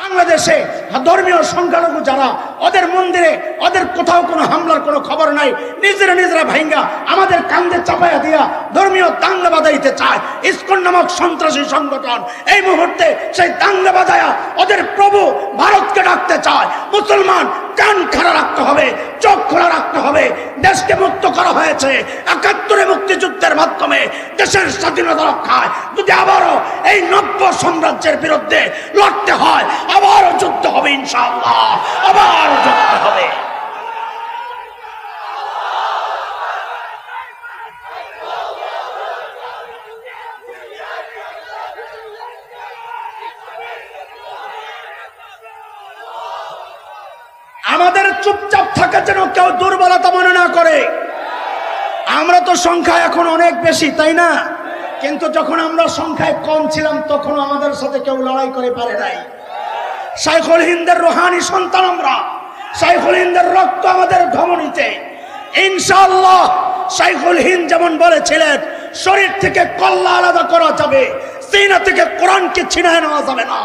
বাংলাদেশে ধর্মীয় সংখ্যালঘু যারা, ওদের মন্দিরে ওদের কোথাও কোনো হামলার কোনো খবর নাই, নিজেরা ভাঙ্গা আমাদের কান্দে চাপাইয়া দিয়া ধর্মীয় দাঙ্গা বাঁধাইতে চায়। ইসকন নামক সন্ত্রাসী সংগঠন এই মুহূর্তে সেই দাঙ্গা বাঁধায়া ওদের প্রভু ভারতকে ডাকতে চায়। মুসলমান কান খাড়া রাখতে হবে, চোখ খোলা রাখতে হবে। দেশকে মুক্ত করা হয়েছে ৭১ মুক্তিযুদ্ধের মাধ্যমে, দেশের স্বাধীনতা রক্ষায়। যদি আবারও এই নব্য সাম্রাজ্যের বিরুদ্ধে লড়তে হয়, আবারও যুদ্ধ হবে ইনশাআল্লাহ, আবারও যুদ্ধ হবে। আমাদের চুপচাপ থাকা যেন কেউ দুর্বলতা মনে না করে। আমরা তো সংখ্যায় এখন অনেক বেশি, তাই না? কিন্তু যখন আমরা সংখ্যায় কম ছিলাম তখন আমাদের সাথে কেউ লড়াই করে পারে নাই। শাইখুল হিন্দের রুহানি সন্তান আমরা, শাইখুল হিন্দের রক্ত আমাদের ধমনীতে। ইনশাআল্লাহ শাইখুল হিন্দ যেমন বলেছিলেন, শরীর থেকে কল্লা আলাদা করা যাবে, সিনা থেকে কোরআনকে ছিনায় নেওয়া যাবে না,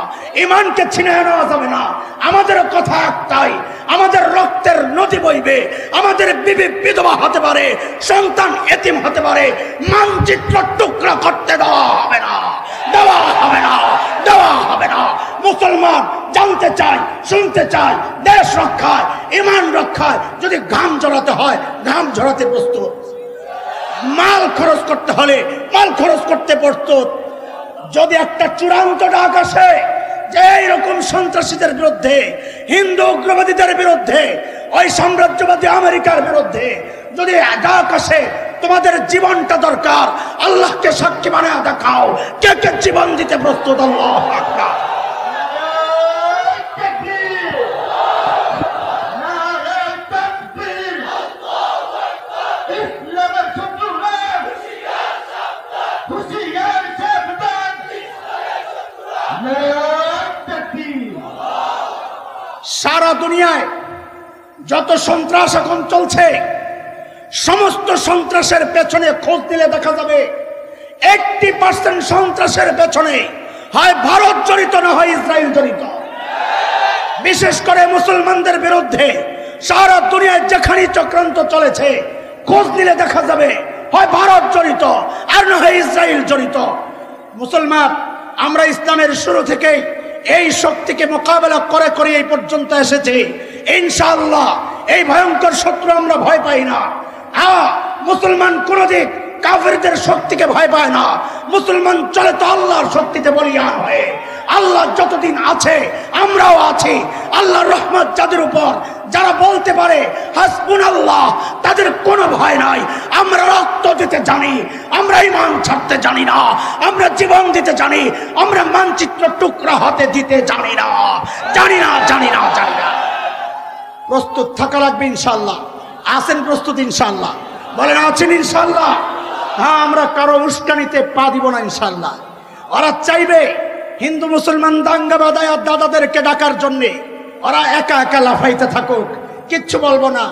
ইমানকে ছিনায় নেওয়া যাবে না। আমাদের কথা একটাই, আমাদের রক্তের নদী বইবে, আমাদের বিবি বিধবা হতে পারে, সন্তান এতিম হতে পারে, মানচিত্র টুকরা করতে দেওয়া হবে না, দেওয়া হবে না, দেওয়া হবে না। মুসলমান জানতে চায়, শুনতে চায়, দেশ রক্ষায়, ইমান রক্ষায় যদি ঘাম ঝরাতে হয়, ঘাম ঝরাতে প্রস্তুত। মাল খরচ করতে হলে মাল খরচ করতে প্রস্তুত। যদি একটা চূড়ান্ত ডাক আসে যে এইরকম সন্ত্রাসীদের বিরুদ্ধে, হিন্দু উগ্রবাদীদের বিরুদ্ধে, ওই সাম্রাজ্যবাদী আমেরিকার বিরুদ্ধে যদি ডাক আসে, তোমাদের জীবনটা দরকার, আল্লাহকে সাক্ষী বানায় দেখাও কে কে জীবন দিতে প্রস্তুত। আল্লাহু আকবার। সারা দুনিয়ায় যত সন্ত্রাস এখন চলছে, সমস্ত সন্ত্রাসের পেছনে খোঁজ দিলে দেখা যাবে 80% সন্ত্রাসের পেছনে হয় ভারত জড়িত, না হয় ইসরায়েল জড়িত। বিশেষ করে মুসলমানদের বিরুদ্ধে সারা দুনিয়ায় যেখানে চক্রান্ত চলেছে, খোঁজ নিলে দেখা যাবে হয় ভারত জড়িত আর না হয় ইসরায়েল জড়িত। মুসলমান আমরা ইসলামের শুরু থেকে এই শক্তিকে মোকাবেলা করে করে এই পর্যন্ত এসেছে। ইনশাআল্লাহ এই ভয়ঙ্কর শত্রু আমরা ভয় পাই না। মুসলমান কোনদিন কাফেরদের শক্তিকে ভয় পায় না। মুসলমান চলে তো আল্লাহর শক্তিতে বলিয়ান হয়ে। আল্লাহ যতদিন আছে আমরাও আছি। আল্লাহর রহমত যাদের উপর, যারা বলতে পারে হাসবুনাল্লাহ, তাদের কোনো ভয় নাই। আমরা রক্ত দিতে জানি, আমরা ঈমান ছাড়তে জানি না, আমরা জীবন দিতে জানি, আমরা মানচিত্র টুকরা হতে দিতে জানি না, জানি না, জানি না, জানি না। প্রস্তুত থাকা লাগবে ইনশাআল্লাহ। আছেন প্রস্তুত ইনশাআল্লাহ? বলেন আছেন ইনশাআল্লাহ? হ্যাঁ, আমরা কারো উস্কানিতে পা দিব না ইনশাআল্লাহ। ওরা চাইবে হিন্দু মুসলমান দাঙ্গা বাঁধায় দাদাদেরকে ডাকার জন্যে, ওরা একা একা লাফাইতে থাকুক, কিচ্ছু বলবো না।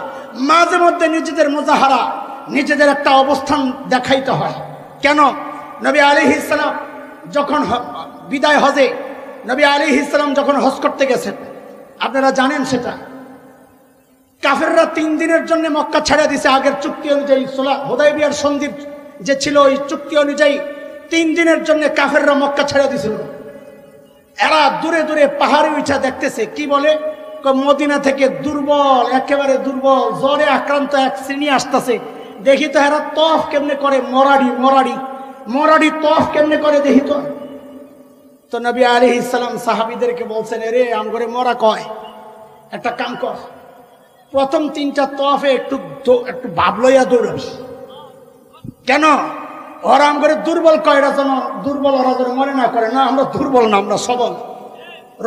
মাঝে মধ্যে নিজেদের মুজাহারা, নিজেদের একটা অবস্থান দেখাইতে হয়। কেন? নবী আলাইহিস সালাম যখন বিদায় হজে, নবী আলাইহিস সালাম যখন হজ করতে গেছেন, আপনারা জানেন সেটা, কাফেররা 3 দিনের জন্য মক্কা ছেড়ে দিছে। আগের চুক্তি অনুযায়ী হুদায়বিয়ার সন্ধি যে ছিল, ওই চুক্তি অনুযায়ী 3 দিনের জন্য কাফেররা মক্কা ছেড়ে দিছিল। এরা দূরে দূরে পাহাড়ে উঠা দেখতেছে, কি বলে, মদিনা থেকে দুর্বল, একেবারে দুর্বল, জ্বরে আক্রান্ত এক শ্রেণী আসতেছে। দেখি তো এরা তফ কেমনে করে, মরাড়ি তফ কেমনে করে দেখি তো। তো নবী আলাইহিস সালাম সাহাবীদেরকে বলছেন, এরে আমগরে মরা কয়, একটা কাম কর, প্রথম 3টা তফে একটু ভাব লইয়া দৌড়াবি। কেন? ওরা আম করে দুর্বল কয়, এরা যেন দুর্বল, ওরা যেন মনে না করে। না, আমরা দুর্বল না, আমরা সবল।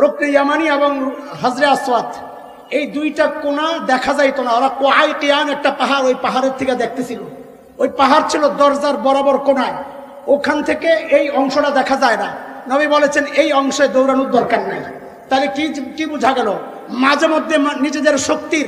রুকনে ইয়ামানি এবং হাজরে আসওয়াদ, এই 2টা কোণা দেখা যাইতো না। ওরা কোয়াই কিয়ান একটা পাহাড়, ওই পাহাড়ের থেকে দেখতেছিল। ওই পাহাড় ছিল দরজার বরাবর কোণায়, ওখান থেকে এই অংশটা দেখা যায় না। নবী বলেছেন এই অংশে দৌড়ানোর দরকার নাই। তাহলে কি বোঝা গেল? মাঝে মধ্যে নিজেদের শক্তির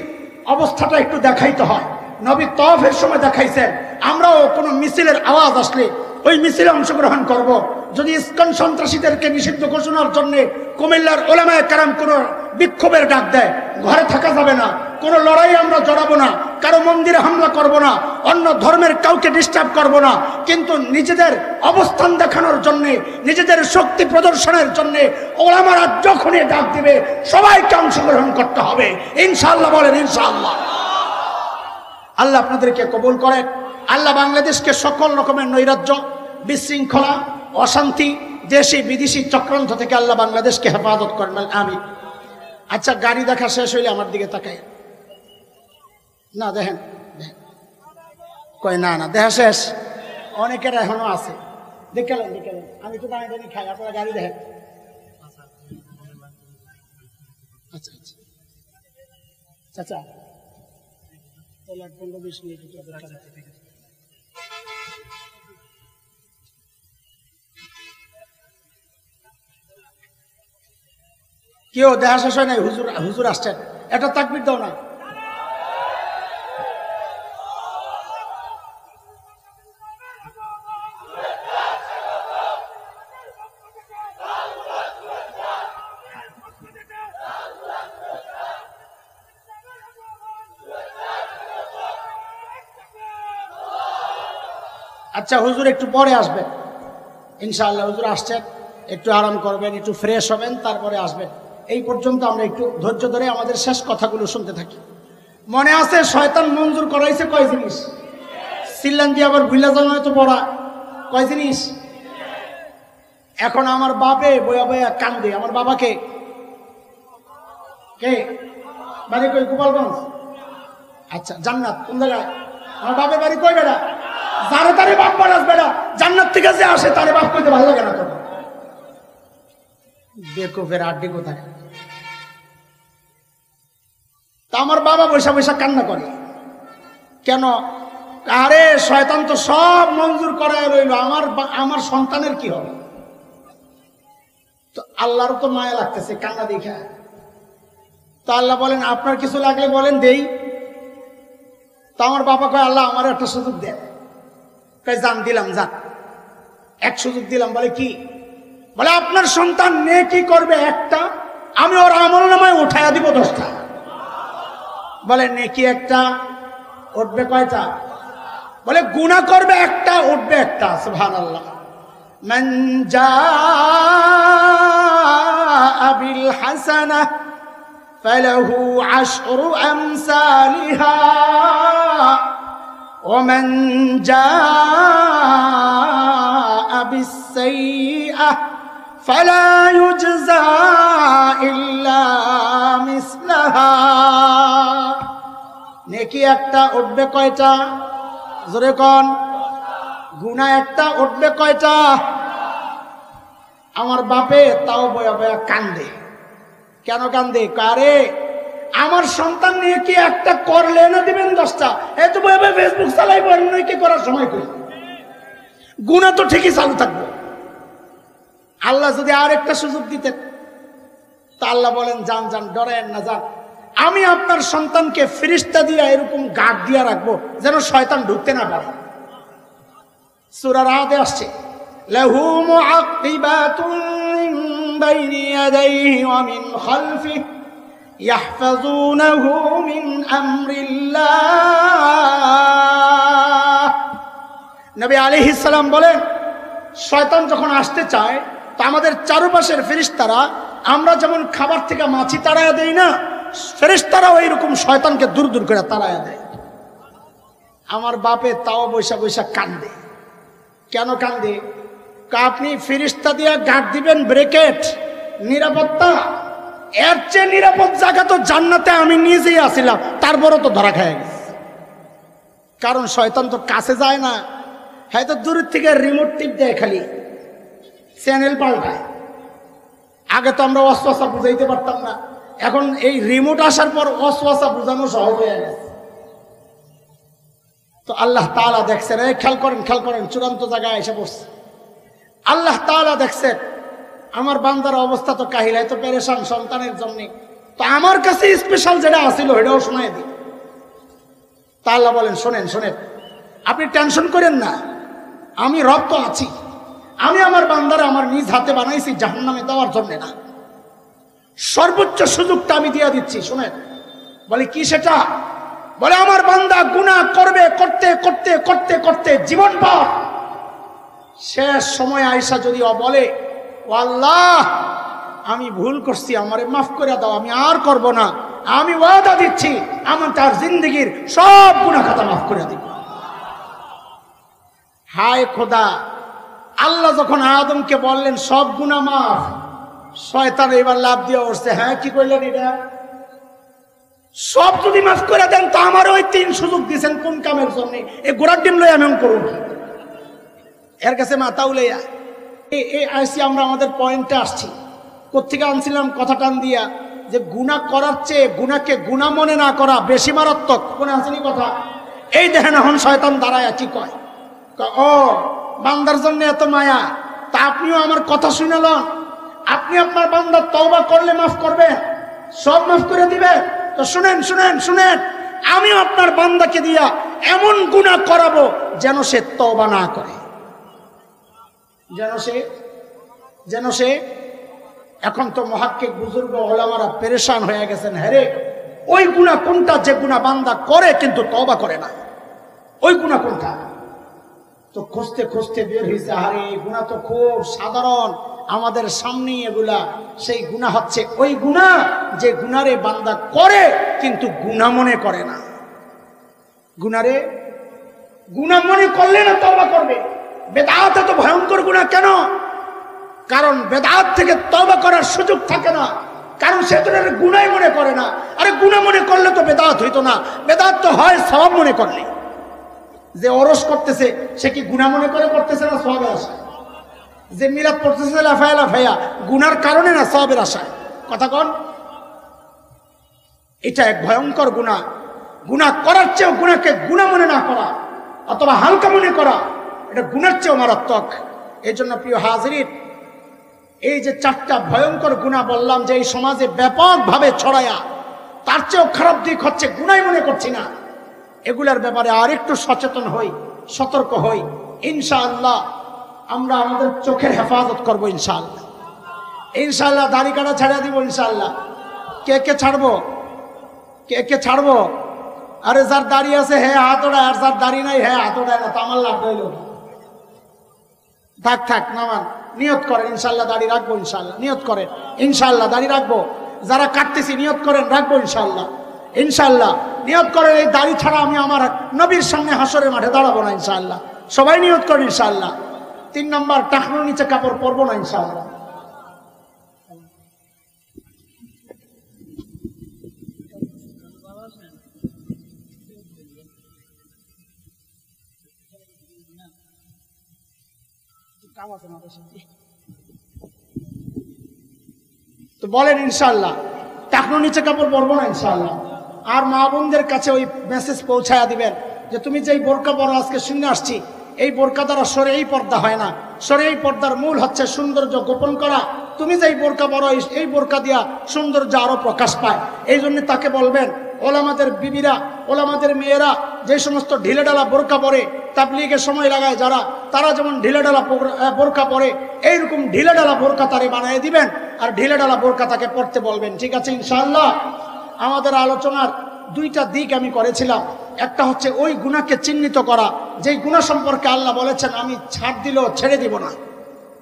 অবস্থাটা একটু দেখাইতে হয়। নবী তওয়াফের সময় দেখাইছেন। আমরাও কোনো মিছিলের আওয়াজ আসলে ওই মিছিলে অংশগ্রহণ করব। যদি ইসকন সন্ত্রাসীদেরকে নিষিদ্ধ ঘোষণার জন্য কুমিল্লার ওলামায়ে কেরাম কোনো বিক্ষোভের ডাক দেয়, ঘরে থাকা যাবে না, কোনো লড়াই আমরা জড়াবো না, কারো মন্দিরে হামলা করব না, অন্য ধর্মের কাউকে ডিস্টার্ব করব না, কিন্তু নিজেদের অবস্থান দেখানোর জন্য, নিজেদের শক্তি প্রদর্শনের জন্য ওলামারা যখনই ডাক দিবে সবাইকে অংশগ্রহণ করতে হবে ইনশাআল্লাহ। বলেন ইনশাআল্লাহ। আল্লাহ আপনাদেরকে কবুল করেন। আল্লাহ বাংলাদেশকে সকল রকমের নৈরাজ্য, বিশৃঙ্খলা, অশান্তি, দেশি বিদেশি চক্রান্ত থেকে আল্লাহ বাংলাদেশকে হেফাজত করেন। আমিন। আচ্ছা, গাড়ি দেখা শেষ হইলে আমার দিকে তাকাই না, দেখেন কয় না না দেখা শেষ, অনেকের এখনো আছে। দেখলেন দেখলেন, আমি তো দাঁড়িয়ে দাঁড়িয়ে খাই, আপনারা গাড়ি দেখেন। আচ্ছা আচ্ছা চাচা, তাহলে 15-20 মিনিট কেউ দেখা শেষ হয় নাই। হুজুর হুজুর আসছেন, এটা তাকবীর দাও না। আচ্ছা, হুজুর একটু পরে আসবেন ইনশাআল্লাহ। হুজুর আসছেন, একটু আরাম করবেন, একটু ফ্রেশ হবেন, তারপরে আসবেন। এই পর্যন্ত আমরা একটু ধৈর্য ধরে আমাদের শেষ কথাগুলো শুনতে থাকি। মনে আছে শয়তান মঞ্জুর করাইছে কয় জিনিস? সিল্লান দিয়ে আবার ভুলা যান হয়তো পড়া কয় জিনিস। এখন আমার বাপে বয়া বয়া কান্দে। আমার বাবাকে কে বাড়ি কই? গোপালগঞ্জ। আচ্ছা, জান্নাত কোন জায়গায়? আমার বাপের বাড়ি কই বেড়া? যারে তারে বাপ বাড়াস বেড়া, জান্নাত থেকে যে আসে তারে বাপ কইতে ভালো লাগে না। তো বেকুফের আড্ডি কোথায়? তা আমার বাবা বৈশা বৈশা কান্না করে কেন? আরে শয়তান তো সব মঞ্জুর করায় রইল, আমার সন্তানের কি হবে? তো আল্লাহরও তো মায়া লাগতেছে কান্না দেখা। তো আল্লাহ বলেন আপনার কিছু লাগলে বলেন দেই। তো আমার বাবা কয় আল্লাহ আমার একটা সুযোগ দেন। কয় জান দিলাম, যান এক সুযোগ দিলাম। বলে কি? বলে আপনার সন্তান নেকি করবে একটা, আমি ওর আমলনামায় উঠায়া দিব 10টা। বলে নেকি একটা, উঠবে কয়টা? বলে গুনাহ করবে একটা, উঠবে একটা। সুবহানাল্লাহ। মান জাআ বিল হাসানাহ ফালাহু 10 আমসালিহা ওয়া মান জাআ বিস সাইয়্যাহ ফালা ইউজজা ইল্লা মিসলাহা। নেকি একটা, উঠবে কয়টা? জোরে কোন। গুনাহ একটা, উঠবে কয়টা? আমার বাপে তাও বয়া বয়া কান্দে। কেন কান্দে? কারে আমার সন্তান নিয়ে কি একটা করলে না দিবেন 10টা। এত বয়া বয়া ফেসবুক চালাইবো, কি করার সময় কই? গুনাহ তো ঠিকই চালু থাকবে। আল্লাহ যদি আর একটা সুযোগ দিতেন, তা আল্লাহ বলেন যান যান, ডরেন না, যান। আমি আপনার সন্তানকে ফেরেশতা দিয়া এরকম গার্ড দিয়া রাখবো যেন শয়তান ঢুকতে না পারে। সূরা রাদে আসছে লাহু মুআক্কিবাতুন মিন বাইনি ইয়াদাইহি ওয়া মিন খালফিহি ইয়াহফাযুনাহু মিন আমরিল্লাহ। নবী আলাইহিস সালাম বলেন শয়তান যখন আসতে চায় তো আমাদের চারপাশের ফেরেশতারা, আমরা যেমন খাবার থেকে মাছি তাড়ায়া দেই না, ফেরেশতারাও এইরকম শয়তানকে দূর দূর করে তাড়ায়া দেয়। আমার বাপে তাও বৈশা বৈশা কান্দে। কেন কান্দে? আপনি ফেরেশতা দিয়ে গার্ড দিবেন, ব্রেকেট, নিরাপত্তা, এর চেয়ে নিরাপদ জায়গা তো জান্নাতে আমি নিজেই আসিলাম, তারপরও তো ধরা খায় গেছে। কারণ শয়তান তো কাছে যায় না, হয়তো দূর থেকে রিমোট টিপ দেয়, খালি চ্যানেল পাল্টায়। আগে তো আমরা ওয়াসওয়াসা বুঝাইতে পারতাম না, এখন এই রিমোট আসার পর ওয়াসওয়াসা বুঝানো সহজ হয়ে গেছে। তো আল্লাহ তাআলা দেখছেন, এই খেয়াল করেন, চূড়ান্ত জায়গায় এসে বসছে। আল্লাহ তাআলা দেখছেন আমার বান্দার অবস্থা তো কাহিল, এত পেরেশান সন্তানের জন্য। তো আমার কাছে স্পেশাল যেটা আসিল এটাও শোনাই দিই। তা আল্লাহ বলেন শোনেন, আপনি টেনশন করেন না, আমি রব তো আছি, আমি আমার বান্দারে আমার নিজ হাতে বানাইছি জাহান্নামে দেওয়ার জন্য না, সর্বোচ্চ সুযোগটা আমি দিয়ে দিচ্ছি। শুনেন, বলে কি সেটা? বলে আমার বান্দা গুনাহ করবে, করতে করতে করতে করতে জীবন ভর, শেষ সময় আয়েশা যদি বলে ও আল্লাহ আমি ভুল করছি, আমারে মাফ করে দাও, আমি আর করব না, আমি ওয়াদা দিচ্ছি আমি তার জিন্দগির সব গুনাহ খাতা মাফ করে দিব। হায় খোদা, আল্লাহ যখন আদমকে বললেন সব গুনাহ মাফ, শয়তান এবার লাভ দিয়ে উঠছে, হ্যাঁ কি করলেন এটা? সব যদি মাফ করে দেন তো আমার ওই 3 সুযোগ দিয়েছেন কোন কামের জন্য? এই গোড়ার ডিম লই আমি করুন এর কাছে মাথা উলাইয়া এই আইসি। আমরা আমাদের পয়েন্টে আসছি, কোত্থেকে আনছিলাম কথা টান দিয়া, যে গুনাহ করার চেয়ে গুনাহকে গুনাহ মনে না করা বেশি মারাত্মক। মনে আসেনি কথা? এই দেখেন এখন শয়তান দাঁড়ায় কি কয়, ও বান্দার জন্য এত মায়া, তা আপনিও আমার কথা শুনালেন, আপনি আপনার বান্দার তওবা করলে মাফ করবেন, সব মাফ করে দিবেন। তো শুনেন শুনেন শুনেন, আমিও আপনার বান্দাকে দিয়া এমন গুনাহ করাবো যেন সে তওবা না করে, যেন সে এখন তো মুহাক্কিক বুজুর্গ ওলামারা পেরেশান হয়ে গেছেন, হ্যাঁ রে ওই গুনাহ কোনটা যে গুনাহ বান্দা করে কিন্তু তওবা করে না, ওই গুনাহ কোনটা? তো খুঁজতে খুঁজতে বের হয়েছে, আরে এই গুনাহ তো খুব সাধারণ, আমাদের সামনেই এগুলা। সেই গুনাহ হচ্ছে ওই গুনাহ যে গুনারে বান্দা করে কিন্তু গুনাহ মনে করে না। গুনারে গুনাহ মনে করলে না তওবা করবে। বেদাত এত ভয়ঙ্কর গুনাহ কেন? কারণ বেদাত থেকে তওবা করার সুযোগ থাকে না, কারণ সে তো গুনাহই মনে করে না। আরে গুনাহ মনে করলে তো বেদাত হইতো না, বেদাত তো হয় সওয়াব মনে করলে। যে ওরস করতেছে সে কি গুনাহ মনে করে করতেছে না সওয়াবের আশায়? যে মিলাদ পড়তেছে লাফায়া লাফায়া গুনার কারণে না সওয়াবের আশায়? কথা কন। এটা এক ভয়ঙ্কর গুনাহ। গুনাহ করার চেয়েও গুনাহকে গুনাহ মনে না করা অথবা হালকা মনে করা, এটা গুনার চেয়েও মারাত্মক। এই জন্য প্রিয় হাজিরিন, এই যে 4টা ভয়ঙ্কর গুনাহ বললাম যে এই সমাজে ব্যাপকভাবে ছড়ায়া, তার চেয়েও খারাপ দিক হচ্ছে গুনাহ মনে করছি না। এগুলার ব্যাপারে আর একটু সচেতন হই, সতর্ক হই। ইনশাআল্লাহ আমরা আমাদের চোখের হেফাজত করবো ইনশাআল্লাহ। ইনশাআল্লাহ দাড়ি কাটা ছাড়া দিব ইনশাআল্লাহ। কে কে ছাড়বো? কে কে ছাড়বো? আরে যার দাড়ি আছে হ্যাঁ হাত ওড়ায়, আর যার দাড়ি নাই হ্যাঁ হাত ওড়ায় না, তো আমার লাভ হইল। থাক থাক নামান, নিয়ত করেন ইনশাআল্লাহ দাড়ি রাখবো, ইনশাআল্লাহ নিয়ত করেন ইনশাআল্লাহ দাড়ি রাখবো। যারা কাটতেছি নিয়ত করেন রাখবো ইনশাআল্লাহ, ইনশাআল্লাহ নিয়ত করেন। এই দাড়ি ছাড়া আমি আমার নবীর সামনে হাসরের মাঠে দাঁড়াবো না ইনশাআল্লাহ। সবাই নিয়ত করেন ইনশাআল্লাহ। 3 নম্বর, টাকনোর নিচে কাপড় পরবো না ইনশাআল্লাহ। তো বলেন ইনশাআল্লাহ টাকনোর নিচে কাপড় পরবো না ইনশাআল্লাহ। আর মা বোনদের কাছে ওই মেসেজ পৌঁছায়া দিবেন যে তুমি যেই বোরকা পরো, আজকে শুনে আসছি এই বোরকা দ্বারা শরীরেই পর্দা হয় না। শরীরেই পর্দার মূল হচ্ছে সৌন্দর্য গোপন করা। তুমি যেই বোরকা পরো এই বোরকা দিয়া সৌন্দর্য আরো প্রকাশ পায়। এই জন্য তাকে বলবেন, ওলামাদের বিবিরা, ওলামাদের মেয়েরা যে সমস্ত ঢিলেঢালা বোরকা পরে, তাবলীগের সময় লাগায় যারা, তারা যেমন ঢিলেঢালা বোরকা পরে এইরকম ঢিলেঢালা বোরকা তারে বানিয়ে দিবেন, আর ঢিলেঢালা বোরকা তাকে পরতে বলবেন। ঠিক আছে ইনশাআল্লাহ। আমাদের আলোচনার 2টা দিক আমি করেছিলাম। একটা হচ্ছে ওই গুনাহকে চিহ্নিত করা, যেই গুনাহ সম্পর্কে আল্লাহ বলেছেন আমি ছাড় দিলেও ছেড়ে দিব না।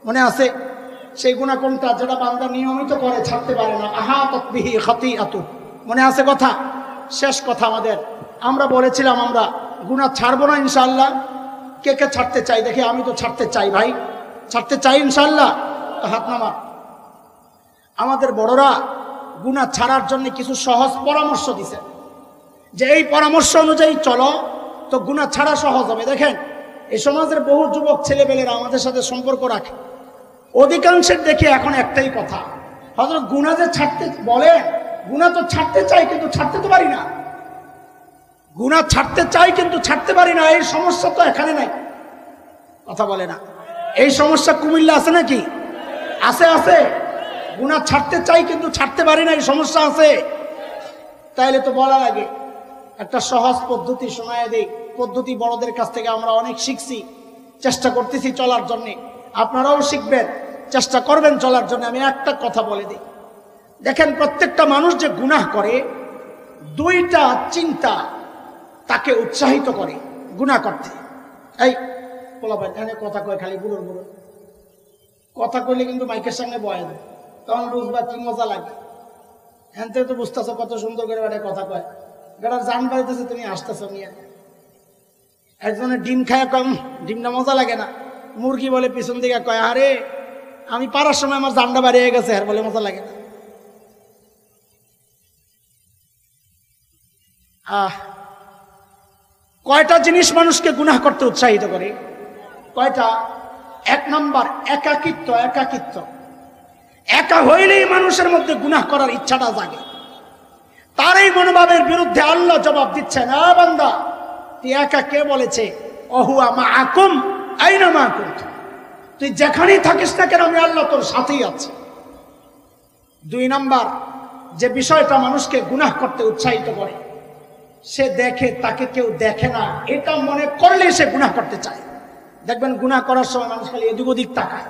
মনে আছে সেই গুনাহ কোনটা? যেটা বান্দা নিয়মিত করে ছাড়তে পারে না। আহাতাত বিহি খাতিআতু, মনে আছে কথা? শেষ কথা আমাদের, আমরা বলেছিলাম আমরা গুনাহ ছাড়বো না ইনশাআল্লাহ। কে কে ছাড়তে চাই দেখি? আমি তো ছাড়তে চাই ভাই, ছাড়তে চাই ইনশাআল্লাহ। হাত নামা। আমাদের বড়রা গুনাহ ছাড়ার জন্য কিছু সহজ পরামর্শ দিছে, যে এই পরামর্শ অনুযায়ী চলো তো গুনাহ ছাড়া সহজ হবে। দেখেন এই সমাজের বহু যুবক ছেলেবেলেরা আমাদের সাথে সম্পর্ক রাখে, অধিকাংশের দেখে এখন একটাই কথা, হযরত গুনাহ যে ছাড়তে বলে, গুনাহ তো ছাড়তে চাই কিন্তু ছাড়তে তো পারি না। গুনাহ ছাড়তে চাই কিন্তু ছাড়তে পারি না, এই সমস্যা তো এখানে নাই। কথা বলে না। এই সমস্যা কুমিল্লা আছে নাকি? আছে আছে। গুনাহ ছাড়তে চাই কিন্তু ছাড়তে পারি না, এই সমস্যা আছে। তাইলে তো বলা লাগে একটা সহজ পদ্ধতি শোনায় দেই। পদ্ধতি বড়দের কাছ থেকে আমরা অনেক শিখছি, চেষ্টা করতেছি চলার জন্য। আপনারাও শিখবেন, চেষ্টা করবেন চলার জন্য। আমি একটা কথা বলে দিই, দেখেন প্রত্যেকটা মানুষ যে গুনাহ করে, দুইটা চিন্তা তাকে উৎসাহিত করে গুনাহ করতে। এই পোলাপান এখানে কথা কয়, খালি বুড়োর বুড়ো কথা কইলে কিন্তু মাইকের সামনে বয় না, তখন বুঝবা কি মজা লাগে। এখান থেকে তো বুঝতেছো কত সুন্দর করে বেড়ে কথা কয়, বেড়ার জান বাড়িতেছে, তুমি আসতেছো মিয়া। একজনের ডিম খায় কম, ডিমটা মজা লাগে না। মুরগি বলে পিছন দিকে কয়, আরে আমি পারার সময় আমার জানটা বাড়িয়ে গেছে, আর বলে মজা লাগে না। কয়টা জিনিস মানুষকে গুনাহ করতে উৎসাহিত করে? কয়টা? এক নাম্বার একাকিত্ব। একাকিত্ব, একা হইলেই মানুষের মধ্যে গুনাহ করার ইচ্ছাটা জাগে। তার এই মনোভাবের বিরুদ্ধে আল্লাহ জবাব দিচ্ছেন, না বান্দা তুই একা, কে বলেছে? অহুয়া মাআকুম আইনা মা কুনতুম, তুই যেখানেই থাকিস না কেন আমি আল্লাহ তোর সাথেই আছি। দুই নাম্বার যে বিষয়টা মানুষকে গুনাহ করতে উৎসাহিত করে, সে দেখে তাকে কেউ দেখে না, এটা মনে করলে সে গুনাহ করতে চায়। দেখবেন গুনাহ করার সময় মানুষ খালি এদিক ওদিক তাকায়,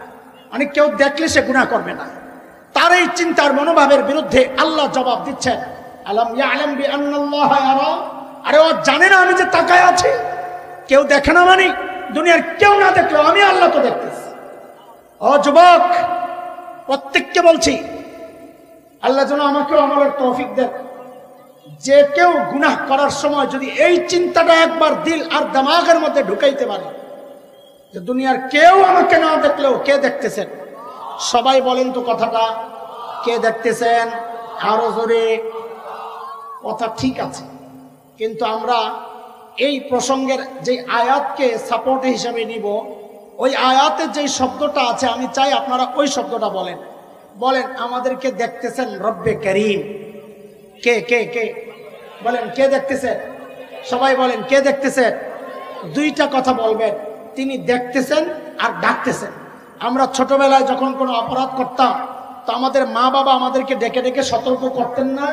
মানে কেউ দেখলে সে গুনাহ করবে না। তার এই চিন্তার মনোভাবের বিরুদ্ধে আল্লাহ জবাব দিচ্ছেন, আলাম ইয়ালাম বিআন্নাল্লাহা ইয়ারা, আরে ও জানে না আমি যে তাকায় আছি? কেউ দেখে না মানে দুনিয়ার কেউ না দেখলেও আমি আল্লাহ তো দেখতেছি। ও যুবক, প্রত্যেককে বলছি আল্লাহ যেন আমাকেও আমলের তৌফিক দেন। যে কেউ গুনাহ করার সময় যদি এই চিন্তাটা একবার দিল আর দিমাগের মধ্যে ঢুকাইতে পারে যে দুনিয়ার কেউ আমাকে না দেখলেও কে দেখতেছেন? সবাই বলেন তো কথাটা, কে দেখতেছেন? আরো জোরে। কথা ঠিক আছে, কিন্তু আমরা এই প্রসঙ্গের যে আয়াতকে সাপোর্ট হিসেবে নিব, ওই আয়াতে যে শব্দটা আছে আমি চাই আপনারা ওই শব্দটা বলেন। বলেন আমাদেরকে দেখতেছেন রব্বে করিম। কে কে কে বলেন, কে দেখতেছেন? সবাই বলেন কে দেখতেছেন? দুইটা কথা বলবেন, তিনি দেখতেছেন আর ডাকতেছেন। আমরা ছোটবেলায় যখন কোনো অপরাধ করতাম তো আমাদের মা বাবা আমাদেরকে ডেকে ডেকে সতর্ক করতেন না?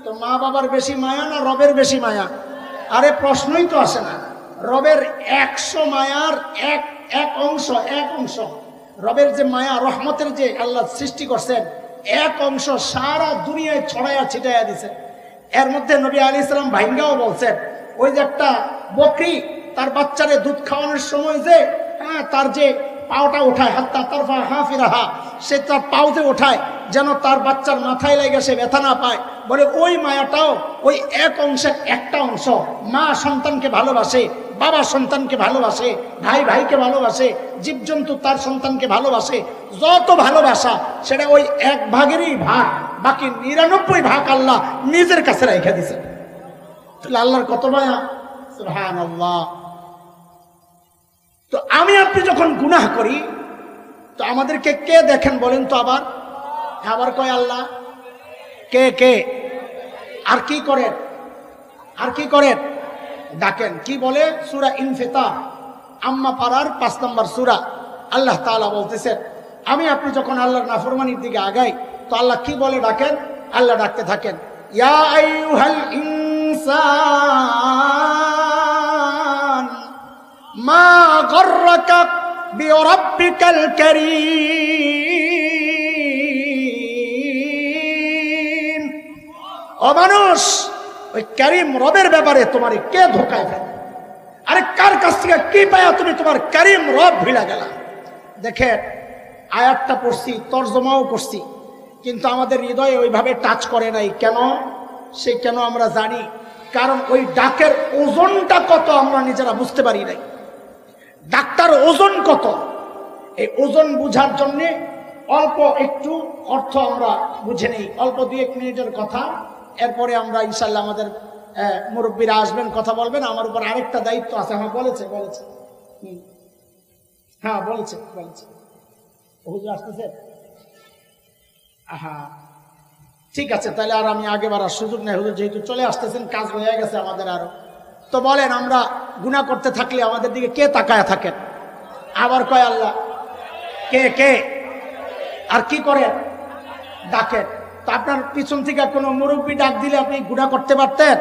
তো মা বাবার বেশি মায়া না রবের বেশি মায়া? আরে প্রশ্নই তো আসে না। রবের 100 মায়ার এক অংশ রবের যে মায়া রহমতের যে আল্লাহ সৃষ্টি করছেন, এক অংশ সারা দুনিয়ায় ছড়াইয়া ছিটাইয়া দিছে। এর মধ্যে নবী আলাইহিস সালাম ভাইঙ্গাও বলছেন, ওই যে একটা বকরি তার বাচ্চারে দুধ খাওয়ানোর সময় যে তার যে পাওটা ওঠায়, হাত্তা তারফা হাফিরাহা, সে তার পাউতে ওঠায় যেন তার বাচ্চার মাথায় লেগে সে ব্যথা না পায়। বলে ওই মায়াটাও ওই এক অংশের একটা অংশ। মা সন্তানকে ভালোবাসে, বাবা সন্তানকে ভালোবাসে, ভাই ভাইকে ভালোবাসে, জীবজন্তু তার সন্তানকে ভালোবাসে। যত ভালোবাসা সেটা ওই এক ভাগেরই ভাগ, বাকি 99 ভাগ আল্লাহ নিজের কাছে রেখে দিয়েছেন। তাহলে আল্লাহর কত মায়া! সুবহানাল্লাহ। তো আমি আপনি যখন গুনাহ করি তো আমাদেরকে কে দেখেন বলেন তো? আবার কয় আল্লাহ। কে কে? আর কি করেন? আর কি করেন? ডাকেন। কি বলে? সূরা ইনফিতার আম্মা পারার 5 নম্বর সূরা। আল্লাহ তাআলা বলতেছেন, আমি আপনি যখন আল্লাহর নাফরমানির দিকে আগাই তো আল্লাহ কি বলে ডাকেন? আল্লাহ ডাকতে থাকেন, ইয়া আইয়ুহাল ইনসান মা গররাকা বিরাব্বিকাল কারীম। ও মানুষ, ওই কারীম রবের ব্যাপারে তোমারে কে ধোঁকায় ফেলে? আরে কার কাছ থেকে কি পায়া তুমি তোমার কারীম রব ভুলে গেলা? দেখেন আয়াতটা পড়ছি, তরজমাও করছি, কিন্তু আমাদের হৃদয়ে ওইভাবে টাচ করে নাই। কেন? সে কেন আমরা জানি, কারণ ওই ডাকের ওজনটা কত আমরা নিজেরা বুঝতে পারি নাই। ডাক্তার ওজন কত, এই ওজন বুঝার জন্য অল্প একটু অর্থ আমরা বুঝে নেই, অল্প 2-1 মিনিটের কথা। এরপরে আমরা ইনশাল্লাহ আমাদের মুরব্বীরা আসবেন, কথা বলবেন। আমার উপর আরেকটা দায়িত্ব আছে। হ্যাঁ বলেছে হ্যাঁ বলেছে হুজুর আসতেছে। আহা ঠিক আছে, তাহলে আর আমি আগে বাড়ার সুযোগ নেই। হুজুর যেহেতু চলে আসতেছেন, কাজ হয়ে গেছে আমাদের আরো। তো বলেন, আমরা গুনাহ করতে থাকলে আমাদের দিকে কে তাকায় থাকেন? আবার কয় আল্লাহ। কে কে? আর কি করেন? ডাকেন। তো আপনার পিছন থেকে কোনো মুরব্বী ডাক দিলে আপনি গুনাহ করতে পারতেন?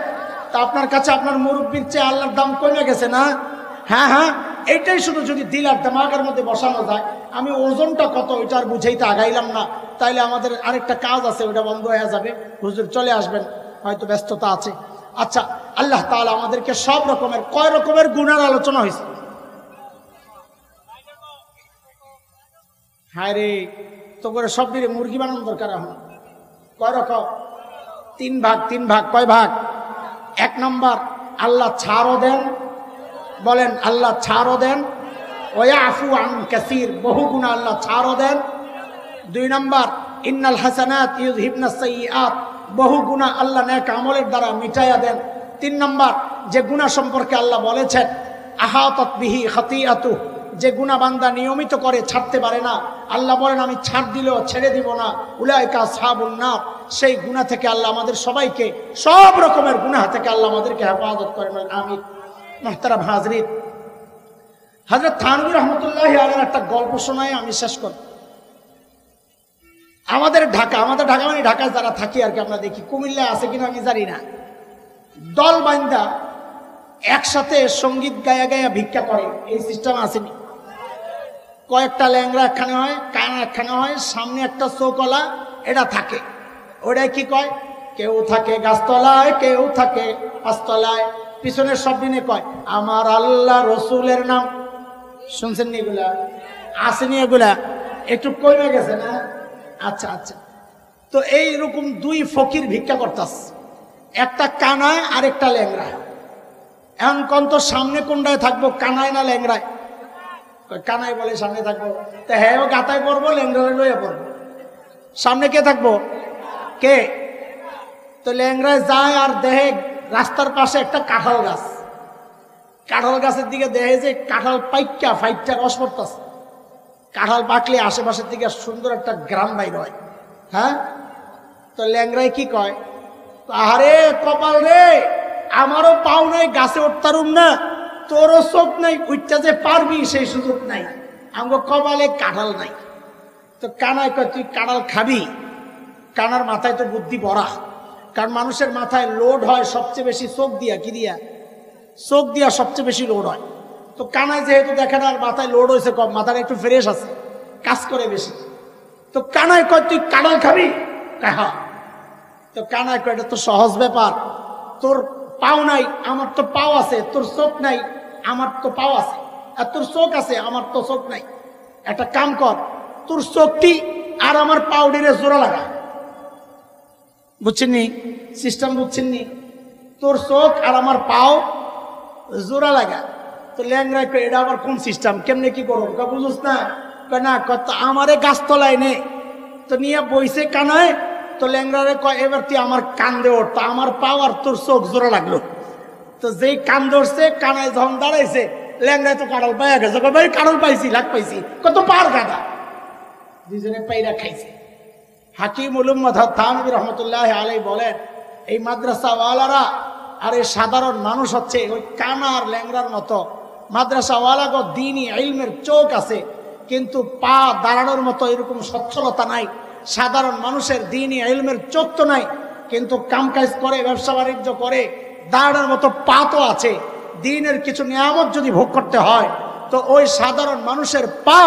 তা আপনার কাছে আপনার মুরব্বীর চেয়ে আল্লাহর দাম কমে গেছে না? হ্যাঁ, এইটাই শুধু যদি দিল আর দিমাগের মধ্যে বসানো যায়, আমি ওজনটা কত ওইটা আর বুঝাইতে আগাইলাম না, তাইলে আমাদের আরেকটা কাজ আছে, ওটা বন্ধ হয়ে যাবে। হুজুর চলে আসবেন, হয়তো ব্যস্ততা আছে। আচ্ছা, আল্লাহ তাআলা আমাদেরকে সব রকমের, কয় রকমের গুনার আলোচনা হয়েছে? হায় রে, তো করে সব দিলে মুরগি বানানো দরকার। এখন কয় রকম? 3 ভাগ। 3 ভাগ। কয় ভাগ? 1 নম্বর, আল্লাহ ছাড়ও দেন, বলেন আল্লাহ ছাড়ও দেন। ওয়াফু আন কাসীর, বহু গুনাহ আল্লাহ ছাড়ও দেন। 2 নম্বর, ইন্নাল হাসানাত ইউযহিবনাস সাইয়্যাত, বহু গুনাহ আল্লাহ নেক আমলের দ্বারা মিটাইয়া দেন। 3 নম্বর, যে গুনাহ সম্পর্কে আল্লাহ বলেছেন আহাতাত বিহি খাতিয়াতু, যে গুনাহ বান্দা নিয়মিত করে ছাড়তে পারে না, আল্লাহ বলেন আমি ছাড় দিলেও ছেড়ে দিব না, উলাইকা আসহাবুন নার, সেই গুনাহ থেকে আল্লাহ আমাদের সবাইকে, সব রকমের গুনাহ থেকে আল্লাহ আমাদেরকে হেফাজত করেন। আমিন। মুহতারাম হাজরিন, হযরত থানভী রহমাতুল্লাহি আলাইহির একটা গল্প শোনায় আমি শেষ করব। আমাদের ঢাকা মানে ঢাকায় যারা থাকি আর কি, আমরা দেখি, কুমিল্লায় আছে কিনা আমি জানি না, দল বান্দা একসাথে সঙ্গীত গায়া গায়া ভিক্ষা করে, এই সিস্টেম আসেনি? কয়েকটা ল্যাংরা একখানে হয়, কানা একখানে হয়, সামনে একটা চৌকলা এটা থাকে, ওটাই কি কয়? কেউ থাকে গাছতলায়, কেউ থাকে পাঁচতলায়, পিছনের সব দিনে কয় আমার আল্লাহ রসুলের নাম। শুনছেন নি এগুলা? আসেনি এগুলা? একটু কমে গেছে না? আচ্ছা আচ্ছা। তো এইরকম 2 ফকির ভিক্ষা করতাস, একটা কানায় আর একটা ল্যাংরায়। এখন কোন তো সামনে কোনটায় থাকবো, কানায় না ল্যাংরায়? কানায় বলে সামনে থাকবো, তা হ্যাঁ ও গাতায় পড়বো, ল্যাংরায় লইয়া পড়বো। সামনে কে থাকবো? কে? তো ল্যাংরায় যায় আর দেহে রাস্তার পাশে একটা কাঁঠাল গাছ, কাঁঠাল গাছের দিকে দেখে যে কাঁঠাল ফাইটটা রস পড়তেছে। কাঁঠাল পাকলে আশেপাশের দিকে সুন্দর একটা গ্রাম বাইর হয়। হ্যাঁ, তো ল্যাংরায় কি কয়? আরে কপাল রে, আমারও পাও নাই, গাছে উঠতারুম না, তোরও চোখ নাই, উঠতে যে পারবি সেই সুযোগ নাই, আমগো কপালে কাঁঠাল নাই। তো কানায় কয় তুই কাঁঠাল খাবি? কানার মাথায় তো বুদ্ধি ভরা, কারণ মানুষের মাথায় লোড হয় সবচেয়ে বেশি চোখ দিয়া। কি দিয়া? চোখ দিয়া সবচেয়ে বেশি লোড হয়। তো কানায় যেহেতু দেখে না, আর মাথায় লোড হয়েছে কম, মাথাটা একটু ফ্রেশ আছে, কাজ করে বেশি। তো কানায় কয় তুই কাঁঠাল খাবি? হ্যাঁ। তো কানায় কয় এটা তো সহজ ব্যাপার, তোর পাও নাই, আমার তো পাও আছে, তোর চোখ নাই, আমার তো পাও আছে, আর তোর চোখ আছে, আমার তো চোখ নাই। একটা কাম কর, তোর চোখটি আর আমার পাউডিরে জোড়া লাগা। বুঝছেন নি সিস্টেম? বুঝছেন নি? তোর চোখ আর আমার পাও জোড়া লাগা। তো ল্যাংরায় কয় এটা আবার কোন সিস্টেম, কেমনে কি করো? বুঝুস না? কয় না, কত আমারে গাছতলায় নে। তো নিয়ে বইছে কানায়। তো ল্যাংরারে কয় এবার তুই আমার কান্দে ওঠ। তো আমার পাও আর তোর চোখ জোড়া লাগলো। তো যেই কান ধরছে, কানায় যখন দাঁড়াইছে, ল্যাংরায় তো কাঁঠাল পাইয়া গেছে। ভাই কাঁঠাল পাইছি, লাগ পাইছি, কত পার গাদা। দুজনে পাইরা খাইছে। হাকিম উলুম থানভী রহমতুল্লাহ আলাইহি বলেন, এই মাদ্রাসাওয়ালারা আর এই সাধারণ মানুষ হচ্ছে ওই কানা আর ল্যাংরার মতো। মাদ্রাসাওয়ালাগো দ্বীনি ইলমের চোখ আছে, কিন্তু পা দাঁড়ানোর মতো এরকম সচ্ছলতা নাই। সাধারণ মানুষের দ্বীনি ইলমের চোখ তো নাই, কিন্তু কামকাজ করে, ব্যবসা বাণিজ্য করে, দাঁড়ানোর মতো পা তো আছে। দ্বীনের কিছু নিয়ামত যদি ভোগ করতে হয়, তো ওই সাধারণ মানুষের পা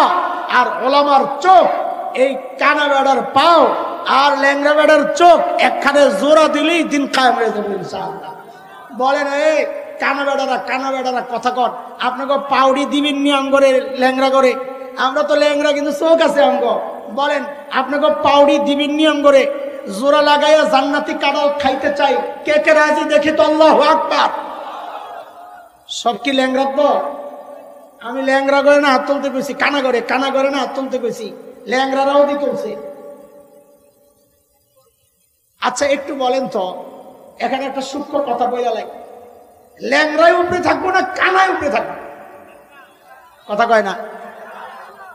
আর ওলামার চোখ, এই কানা বেড়ার পাও আর ল্যাংরা বেড়ার চোখ একখানে জোড়া দিলেই দিন কায়েম হয়ে যাবে ইনশাআল্লাহ। বলেন এই কানা বেড়ারা কথা কর, আপনাকে পাউডি দিবেন নি আঙ্গরে ল্যাংরা করে? আমরা তো ল্যাংরা, কিন্তু চোখ আছে অঙ্গ। বলেন আপনাকে পাউডি দিবেন নি আঙ্গরে? জোড়া লাগাইয়া জান্নাতি কাঁঠাল খাইতে চাই, কে কে রাজি? দেখি তো, আল্লাহু আকবার। সব কি ল্যাংরা? তো আমি ল্যাংরা করে না হাত তুলতে কইছি, কানা করে না হাত তুলতে কইছি, ল্যাংরারাও দিয়ে তুলছে। আচ্ছা একটু বলেন তো, এখানে একটা সূক্ষ্ম কথা বইলা লাগে, ল্যাংরায় উপরে থাকবো না কানায় উপরে থাকবো? কথা কয় না?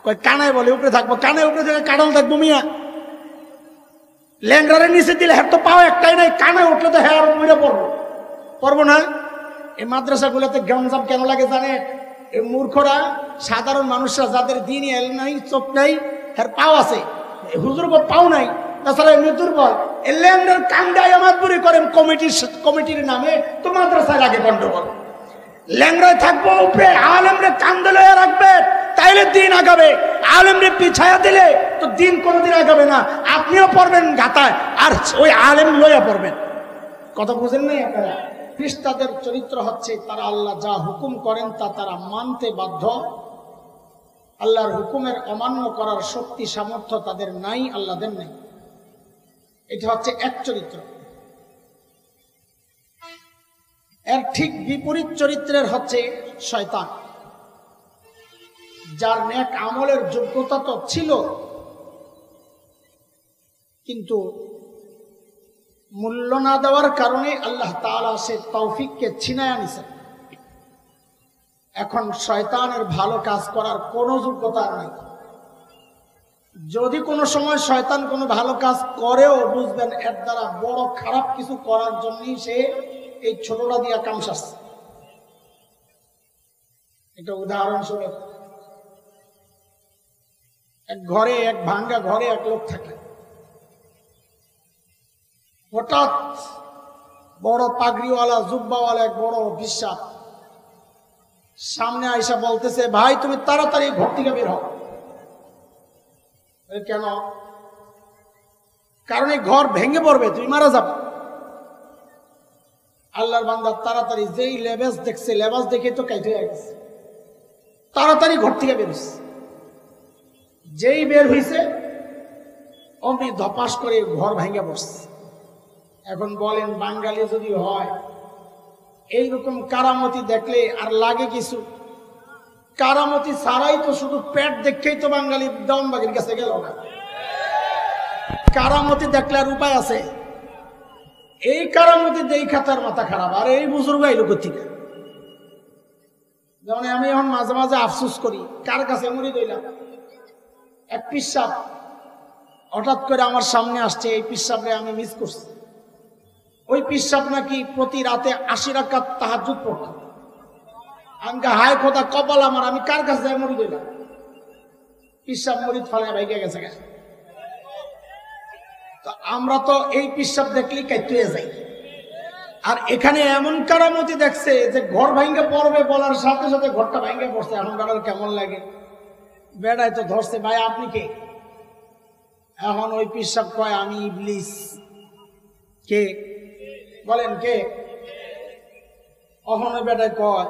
কয় কানায় বলে উপরে থাকবো, কানায় উপরে থেকে কাঁঠাল থাকবো মিয়া। ল্যাংরারে নিচে দিলে হ্যাঁ তো পাও একটাই নাই, কানায় উঠলে তো হ্যাঁ মরে পড়বো না? এই মাদ্রাসাগুলোতে গঞ্জাম কেন লাগে জানে? এই মূর্খরা, সাধারণ মানুষরা যাদের দিন এল নাই, চোখ নাই, হ্যাঁ পাও আছে, হুজুর পাও নাই, তাছাড়া এমনি দুর্বল, এই ল্যাংরার কান্দায় আমাদপুরি করেন কমিটির নামে, তো মাদ্রাসায় লাগে গন্ডগোল। ল্যাংরায় থাকবো উপরে, আলেমরে কান্দে লইয়া রাখবে, তাইলে দিন আগাবে। আলেমরে পিছায়া দিলে তো দিন কোনোদিন আগাবে না। আপনিও পড়বেন গাতায় আর ওই আলেম লইয়া পড়বেন। কথা বুঝেন নাই আপনারা? খ্রিস্টানদের চরিত্র হচ্ছে তারা আল্লাহ যা হুকুম করেন তা তারা মানতে বাধ্য। আল্লাহর হুকুমের অমান্য করার শক্তি সামর্থ্য তাদের নাই, আল্লাহ দেন নাই। এটা হচ্ছে এক চরিত্র। এর ঠিক বিপরীত চরিত্রের হচ্ছে শয়তান, যার নেক আমলের যোগ্যতা তো ছিল কিন্তু মূল্য না দেওয়ার কারণে আল্লাহ তাআলা সে তৌফিককে ছিনায় আনিছেন। এখন শয়তানের ভালো কাজ করার কোনো যোগ্যতা নাই। যদি কোনো সময় শয়তান কোনো ভালো কাজ করেও বুঝবেন এর দ্বারা বড় খারাপ কিছু করার জন্যই সে এই ছোটটা দিয়া কাম সারছে। এটা উদাহরণস্বরূপ, এক ঘরে, এক ভাঙ্গা ঘরে এক লোক থাকে। হঠাৎ বড় পাগড়িওয়ালা জুব্বাওয়ালা এক বড় বিশ্বাস সামনে আইসা বলতেছে, ভাই তুমি তাড়াতাড়ি ঘর থেকে বের হও। কেন? কারণ এই ঘর ভেঙে পড়বে, তুমি মারা যাবে। আল্লাহর বান্দা তাড়াতাড়ি যেই লেবাস দেখছে, লেবাস দেখে তো কাইতে হয়ে গেছে, তাড়াতাড়ি ঘর থেকে বের হইছে। যেই বের হইছে অমনি ধপাস করে ঘর ভেঙে পড়ছে। এখন বলেন বাঙালি যদি হয় এইরকম কারামতি দেখলে আর লাগে কিছু? কারামতি ছাড়াই তো শুধু পেট দেখেই তো বাঙালি দেওয়ানবাগির কাছে গেল না। কারামতি দেখলে আর উপায় আছে? এই কারামতি দেখা তার মাথা খারাপ। আর এই বুজুর্গ আইলো কোথেকে? যেমন আমি এখন মাঝে মাঝে আফসোস করি, কার কাছে মরি গইলাম। এক পিসাব হঠাৎ করে আমার সামনে আসছে, এই পিসাবরে আমি মিস করছি। ওই পিসাব নাকি প্রতি রাতে 80 রাকাত তাহাজ্জুদ পড়ত। আমি হায় খোদা কপাল আমার, আমি কার কাছে যাই মরি গইলাম? পিসাব মরিদ ফালে ভাইকে গেছে। তো আমরা তো এই পিসাব দেখলেই কাইতে যাই। আর এখানে এমন কারামতি দেখছে যে ঘর ভাঙ্গে পড়বে বলার সাথে সাথে ঘরটা ভাঙ্গে পড়ছে। এখন বেড়ার কেমন লাগে? বেড়ায় তো ধরছে, ভাই আপনি কে? এখন ওই পিসাব কয় আমি ইবলিস। কে বলেন কে? এখন ওই বেড়ায় কয়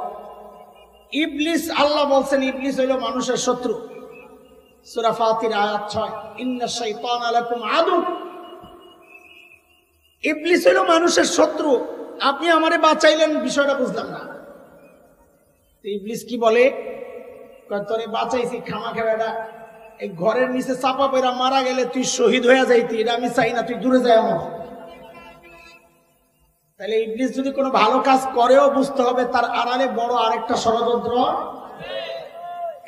ইবলিস। আল্লাহ বলছেন ইবলিস হইল মানুষের শত্রু। সূরা ফাতির আয়াত 6, ইন্নাশ শাইতানা লাকুম আদু। ইবলিস হইল মানুষের শত্রু। আপনি আমারে বাঁচাইলেন, বিষয়টা বুঝলাম না। ইবলিস কি বলে? তোরে বাঁচাইছি খামাখা বেটা, এই ঘরের নিচে চাপা পড়া মারা গেলে তুই শহীদ হয়ে যাইতি, এটা আমি চাই না, তুই দূরে যাই আমার। তাহলে ইবলিস যদি কোনো ভালো কাজ করেও বুঝতে হবে তার আড়ালে বড় আরেকটা ষড়যন্ত্র।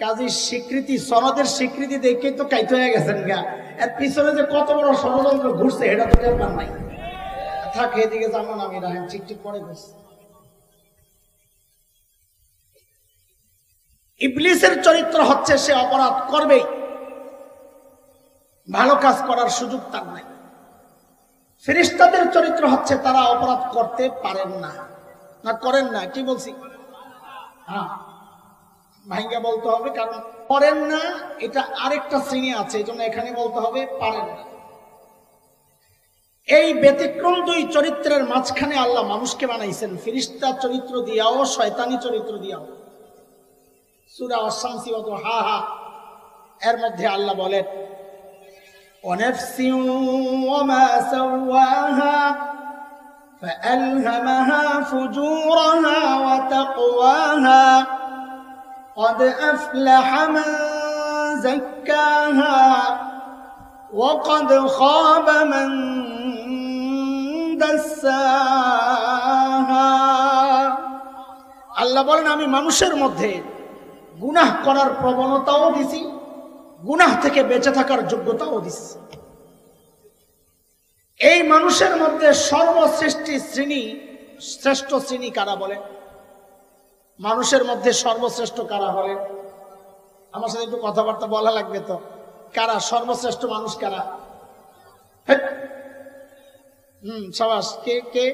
কাজী স্বীকৃতি, সনদের স্বীকৃতি দেখে তো কাইতে হয়ে গেছেন গা। এর পিছনে যে কত বড় ষড়যন্ত্র ঘুরছে এটা তো টের পান নাই। থাক, এদিকে যাবো না, আমি রাহেন ঠিক ঠিক পরে বসছি। ইবলিসের চরিত্র হচ্ছে সে অপরাধ করবেই, ভালো কাজ করার সুযোগ তার নাই। ফেরেশতাদের চরিত্র হচ্ছে তারা অপরাধ করতে পারেন না, না করেন না। কি বলছি? হ্যাঁ, ভাঙ্গা বলতে হবে, কারণ করেন না এটা আরেকটা শ্রেণী আছে, এই জন্য এখানে বলতে হবে পারেন না। এই ব্যতিক্রম দুই চরিত্রের মাঝখানে আল্লাহ মানুষকে বানাইছেন, ফেরেশতা চরিত্র দিয়াও শয়তানি চরিত্র দিয়াও। সূরা আশ-শামস ওয়া দুহাহা এর মধ্যে আল্লাহ বলেন ওয়ানাফসিন ওয়া মা সাওয়াহা ফাআলহামাহা ফুজুরাহা ওয়া তাকওয়াহা قد أفلح من زكاها وقد خاب من دساها। আল্লাহ বলেন আমি মানুষের মধ্যে গুনাহ করার প্রবণতাও দিছি, গুনাহ থেকে বেঁচে থাকার যোগ্যতাও দিছি। এই মানুষের মধ্যে সর্বশ্রেষ্ঠ শ্রেণী কারা বলেন? মানুষের মধ্যে সর্বশ্রেষ্ঠ কারা বলেন? আমার সাথে একটু কথাবার্তা বলা লাগবে তো। কারা সর্বশ্রেষ্ঠ মানুষ? কারা? সাবাস। কে কে?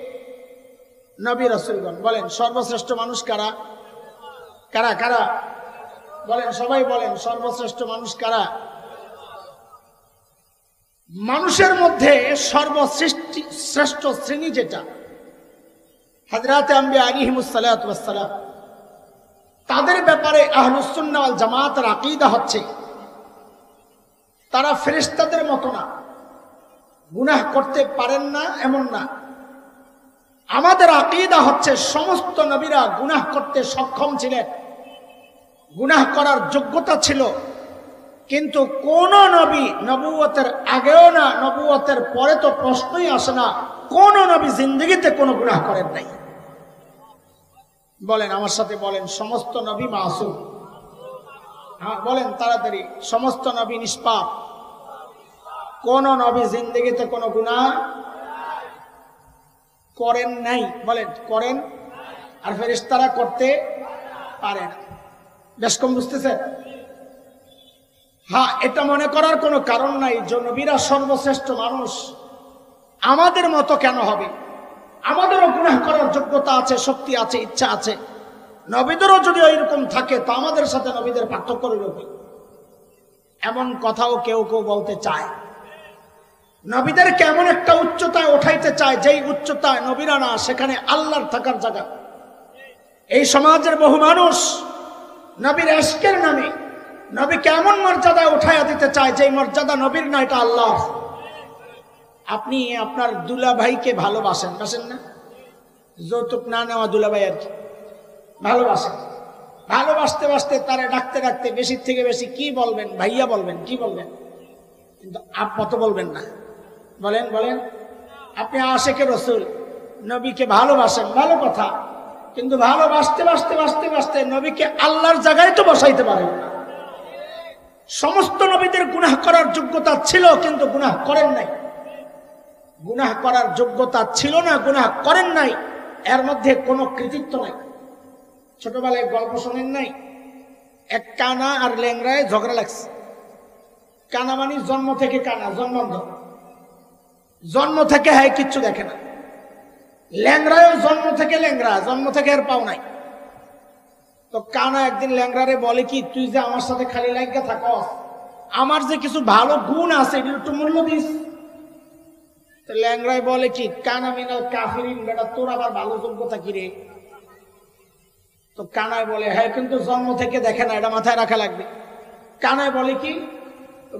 নবী রাসূলগণ। বলেন সর্বশ্রেষ্ঠ মানুষ কারা? কারা কারা? বলেন, সবাই বলেন, সর্বশ্রেষ্ঠ মানুষ কারা? মানুষের মধ্যে সর্বশ্রেষ্ঠ শ্রেণী যেটা হযরতে আম্বিয়া আলাইহিমুস সালাতু ওয়াস সালাম, তাদের ব্যাপারে আহলুস সুন্নাহ ওয়াল জামাতের আকীদা হচ্ছে তারা ফেরেশতাদের মতো না, গুনাহ করতে পারেন না এমন না। আমাদের আকীদা হচ্ছে সমস্ত নবীরা গুনাহ করতে সক্ষম ছিলেন, গুনাহ করার যোগ্যতা ছিল, কিন্তু কোন নবী নবুয়তের আগেও না নবুয়তের পরে তো প্রশ্নই আসে না, কোন নবী জিন্দেগিতে কোনো গুনাহ করেন নাই। বলেন আমার সাথে, বলেন সমস্ত নবী মাসুম। হ্যাঁ বলেন তাড়াতাড়ি, সমস্ত নবী নিষ্পাপ, কোন নবী জিন্দেগিতে কোনো গুনাহ করেন নাই। বলেন করেন, আর ফেরেশতারা করতে পারে না। বেশ কম বুঝতেছেন? হ্যাঁ, এটা মনে করার কোনো কারণ নাই যে নবীরা সর্বশ্রেষ্ঠ মানুষ, আমাদের মতো কেন হবে? আমাদেরও গুনাহ করার যোগ্যতা আছে, শক্তি আছে, ইচ্ছা আছে। নবীদেরও যদি ওইরকম থাকে তো আমাদের সাথে নবীদের পার্থক্য রয়েছে, এমন কথাও কেউ কেউ বলতে চায়। নবীদেরকে এমন একটা উচ্চতায় ওঠাইতে চায় যেই উচ্চতায় নবীরা না, সেখানে আল্লাহর থাকার জায়গা। এই সমাজের বহু মানুষ নবীর ইশকের নামে নবীকে এমন মর্যাদায় উঠাইয়া দিতে চায় যেই মর্যাদা নবীর না, এটা আল্লাহ। আপনি আপনার দুলা ভাইকে ভালোবাসেন, বাসেন না? যৌতুক না নেওয়া দুলা ভাই আর কি ভালোবাসেন। ভালোবাসতে বাসতে তারে ডাকতে ডাকতে বেশি থেকে বেশি কি বলবেন? ভাইয়া বলবেন, কি বলবেন? কিন্তু আপা তো বলবেন না। বলেন বলেন, আপনি আশিকে রাসূল, নবীকে ভালোবাসেন, ভালো কথা, কিন্তু ভালোবাসতে বাসতে বাসতে বাসতে নবীকে আল্লাহর জায়গায় তো বসাইতে পারেন না। সমস্ত নবীদের গুনাহ করার যোগ্যতা ছিল কিন্তু গুনাহ করেন নাই। গুনাহ করার যোগ্যতা ছিল না, গুনাহ করেন নাই, এর মধ্যে কোনো কৃতিত্ব নাই। ছোটবেলায় গল্প শোনেন নাই? এক কানা আর ল্যাংড়ায় ঝগড়া লাগছে। কানা মানে জন্ম থেকে কানা, জন্মান্ধ, জন্ম থেকে হ্যাঁ কিচ্ছু দেখে না। ল্যাংড়ায়ও জন্ম থেকে ল্যাংড়া, জন্ম থেকে আর পাও নাই। তো কানা একদিন ল্যাংড়ারে বলে কি, তুই যে আমার সাথে খালি লাগিয়া থাকস, আমার যে কিছু ভালো গুণ আছে এগুলো একটু মূল্য দিস। তো ল্যাংড়ায় বলে কি, কানা মিনাল কাফিরিন, বেটা তোর আবার ভালো যোগ্যতা কি রে? তো কানায় বলে, হ্যাঁ কিন্তু জন্ম থেকে দেখে না, এটা মাথায় রাখা লাগবে। কানায় বলে কি,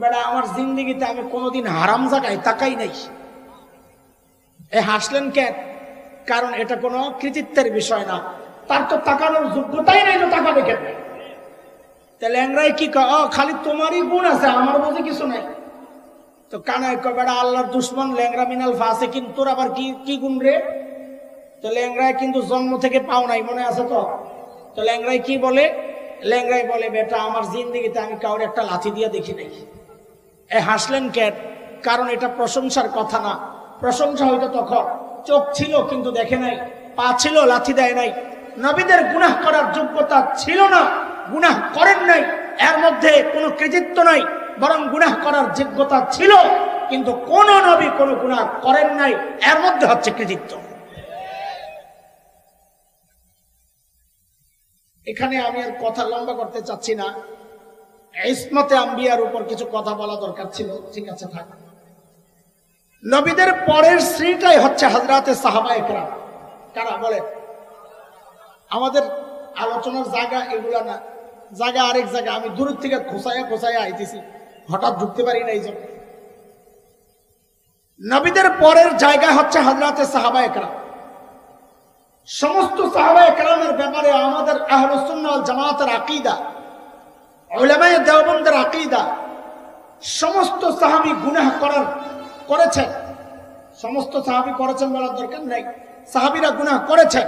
বেটা আমার জিন্দেগিতে আমি কোনোদিন হারাম জায়গায় তাকাই নাই। এ হাসলেন কেন? কারণ এটা কোনো কৃতিত্বের বিষয় না, তার তো তাকানোর যোগ্যতাই নাই, তো তাকাবে কেন? তাহলে ল্যাংড়ায় কি খালি তোমারই গুণ আছে, আমার বুঝে কিছু নাই। তো কানায় কয়, বেটা আল্লাহর দুশ্মন ল্যাংড়া মিনাল ফাসিকিন, তোর আবার কি কি গুণ রে? তো ল্যাংড়ায় কিন্তু জন্ম থেকে পাও নাই, মনে আছে তো? তো ল্যাংড়ায় কি বলে? ল্যাংড়ায় বলে, বেটা আমার জিন্দেগিতে আমি কাউরে একটা লাথি দিয়ে দেখি নাই। এ হাসলেন কেন? কারণ এটা প্রশংসার কথা না। প্রশংসা হইতো তখন চোখ ছিল কিন্তু দেখে নাই, পা ছিল লাথি দেয় নাই। নবীদের গুনাহ করার যোগ্যতা ছিল না, গুনাহ করেন নাই, এর মধ্যে কোনো কৃতিত্ব নাই, বরং গুনাহ করার যোগ্যতা ছিল কিন্তু কোন নবী কোনো গুনাহ করেন নাই, এর মধ্যে হচ্ছে কৃতিত্ব। এখানে আমি আর কথা লম্বা করতে চাচ্ছি না, ইসমতে আম্বিয়ার উপর কিছু কথা বলা দরকার ছিল, ঠিক আছে থাক। নবীদের পরের শ্রেণীটাই হচ্ছে হযরতে সাহাবায়ে কেরাম। কারা বলেন? আমাদের আলোচনার জায়গা এগুলা না, জায়গা আরেক জায়গা। আমি দূর থেকে খোঁচাইয়া খোঁচাইয়া আইতেছি, হঠাৎ ঢুকতে পারি না এই জন্য। নবীদের পরের জায়গা হচ্ছে হযরতে সাহাবায়ে কেরাম। সমস্ত সাহাবায়ে কেরামের ব্যাপারে আমাদের আহলুস সুন্নাহ ওয়াল জামাতের আকীদা, উলামায়ে দেওবন্দের আকীদা, সমস্ত সাহাবী গুনাহ করেছেন। সমস্ত সাহাবী করেছেন বলার দরকার নাই, সাহাবীরা গুনাহ করেছেন,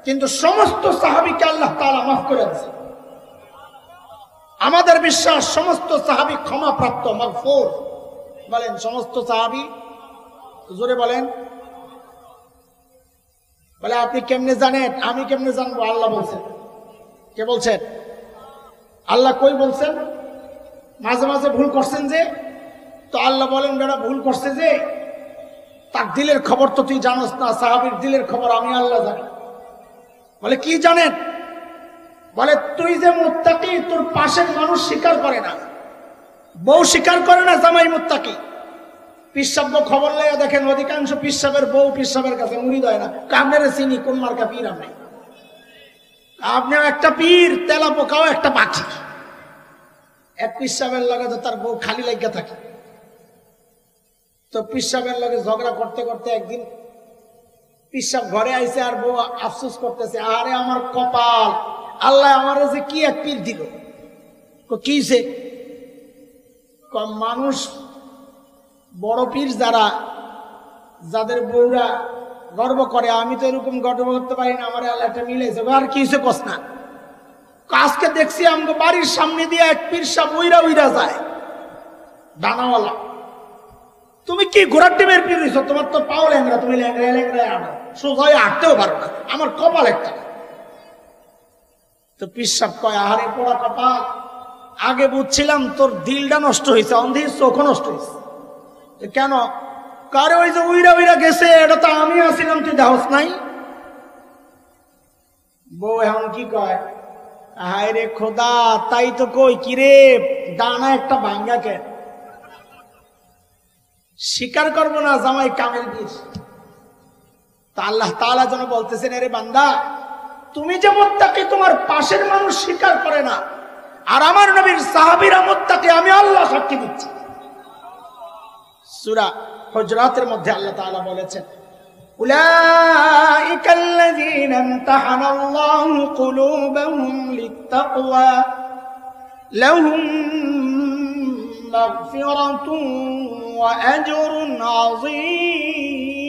কিন্তু সমস্ত সাহাবীকে আল্লাহ তাআলা মাফ করে দিয়েছেন। আমাদের বিশ্বাস সমস্ত সাহাবী ক্ষমাপ্রাপ্ত, মাগফুর। বলেন সমস্ত সাহাবী, জোরে বলেন। বলে আপনি কেমনে জানেন? আমি কেমনে জানবো? আল্লাহ বলছেন। কে বলছেন? আল্লাহ। কই বলছেন? মাঝে মাঝে ভুল করছেন যে, তো আল্লাহ বলেন বেটা ভুল করছে যে, তার দিলের খবর তো তুই জানোস না, সাহাবীর দিলের খবর আমি আল্লাহ জানি। বলে কি জানেন? বলে তুই যে মুত্তাকি, তোর পাশের মানুষ স্বীকার করে না, বউ স্বীকার করে না জামাই মুত্তাকি। পিসাব খবর লেগে দেখেন অধিকাংশ পিসাবের বউ পিসাবের কাছে মুড়ি দেয় না। কামনের চিনি কোন মার্কা পীর আপনি? আপনিও একটা পীর, তেলা পোকাও একটা পাখি। এক পিসাবের লগে তো তার বউ খালি লাগিয়া থাকে। তো পিসাবের লগে ঝগড়া করতে করতে একদিন পিসাব ঘরে আইছে, আর বউ আফসোস করতেছে, আরে আমার কপাল, আল্লাহ আমার যে কি এক পীর দিল। কিছে? মানুষ বড় পীর যারা, যাদের বউরা গর্ব করে, আমি তো এরকম গর্ব করতে পারি না, আমার আল্লাহ একটা মিলেছে। আর কি হয়েছে কস না? আজকে দেখছি আমাকে বাড়ির সামনে দিয়ে এক পীর সাহেব উইরা উইরা যায়, ডানাওয়ালা। তুমি কি ঘোড়ার টিমের পীর হইছো? তোমার তো পাও ল্যাংরা, তুমি ল্যাংরায় ল্যাংরায় আনো, সোজায় আটতেও পারো না, আমার কপাল একটা। তো পীর সাহেব কয়, আহারে পোড়া কপাল, আগে বুঝছিলাম তোর দিলটা নষ্ট হয়েছে, অন্ধি চোখও নষ্ট হয়েছে। কেন? কারে ওই যে উইরা উইরা গেছে, এটা তো আমি আসছিলাম, তুই দেহস নাই। বউ এখন কি কয়, হায় রে খোদা, তাই তো কই, কিরে ডানা একটা ভাঙ্গা কে? স্বীকার করবো না জামাই কামেল পীর। তা আল্লাহ তাআলা যেন বলতেছেন, আরে বান্দা, তুমি যে মুত্তাকি, তোমার পাশের মানুষ স্বীকার করে না, আর আমার নবীর সাহাবীরা মুত্তাকি, আমি আল্লাহ সাক্ষী দিচ্ছি। সূরা হুজরাতের মধ্যে আল্লাহ তাআলা বলেছেন, উলাইকাল্লাযীনা ইমতাহানাল্লাহু কুলুবাহুম লিত্তাকওয়া লাহুম মাগফিরাতুন ওয়া আজরুন আযীম।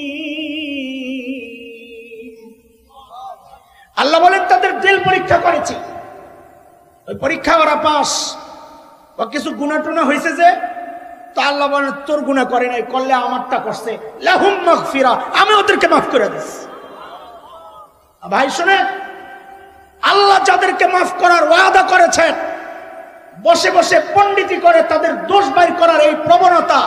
আল্লাহ বলেন, তাদের দিল পরীক্ষা করেছি, ওই পরীক্ষা ওরা পাস। ও কিছু গুনাহ টুনা হয়েছে যে, তা আল্লাহ বলেন তোর গুনাহ করে নাই, করলে আমারটা করছে, লাহুম মাগফিরা, আমি ওদেরকে মাফ করে দিচ্ছি। ভাই শুনে, আল্লাহ যাদেরকে মাফ করার ওয়াদা করেছেন, বসে বসে পণ্ডিতি করে তাদের দোষ বাইর করার এই প্রবণতা,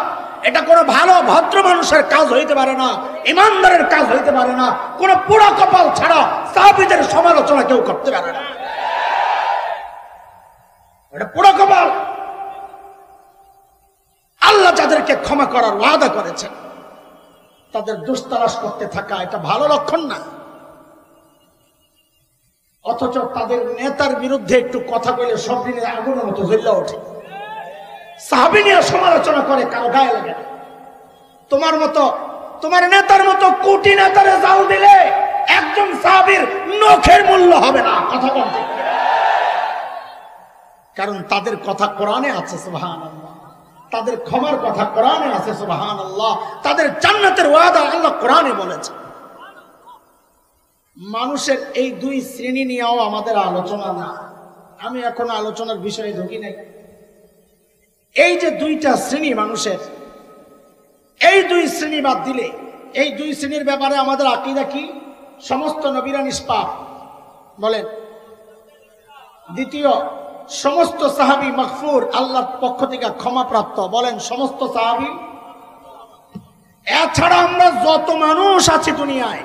এটা কোনো ভালো ভদ্র মানুষের কাজ হইতে পারে না, ইমানদারের কাজ হইতে পারে না। কোনো পোড়া কপাল ছাড়া সাহাবীদের সমালোচনা কেউ করতে পারে না, এটা পোড়া কপাল। আল্লাহ যাদেরকে ক্ষমা করার ওয়াদা করেছেন, তাদের দোষ তালাশ করতে থাকা এটা ভালো লক্ষণ না। অথচ তাদের নেতার বিরুদ্ধে একটু কথা বলে সব দিনের আগুনের মতো জ্বলে ওঠে, সাহাবী নিয়ে সমালোচনা করে, কারো গায়ে লাগে না। তোমার মতো, তোমার নেতার মতো কোটি নেতারে জাল দিলে একজন সাহাবীর নখের মূল্য হবে না। কথা বলতে, কারণ তাদের কথা কোরআনে আছে, সুবহানাল্লাহ। তাদের ক্ষমার কথা কোরআনে আছে, সুবহানাল্লাহ। তাদের জান্নাতের ওয়াদা আল্লাহ কোরআনে বলেছে। মানুষের এই দুই শ্রেণী নিয়েও আমাদের আলোচনা না, আমি এখন আলোচনার বিষয়ে ঢুকি নাই। এই যে দুইটা শ্রেণী মানুষের, এই দুই শ্রেণী বাদ দিলে, এই দুই শ্রেণীর ব্যাপারে আমাদের আকীদা কি? সমস্ত নবীরা নিষ্পাপ বলেন। দ্বিতীয়, সমস্ত সাহাবী মাগফুর, আল্লাহর পক্ষ থেকে ক্ষমাপ্রাপ্ত বলেন। সমস্ত সাহাবী। এছাড়া আমরা যত মানুষ আছি দুনিয়ায়,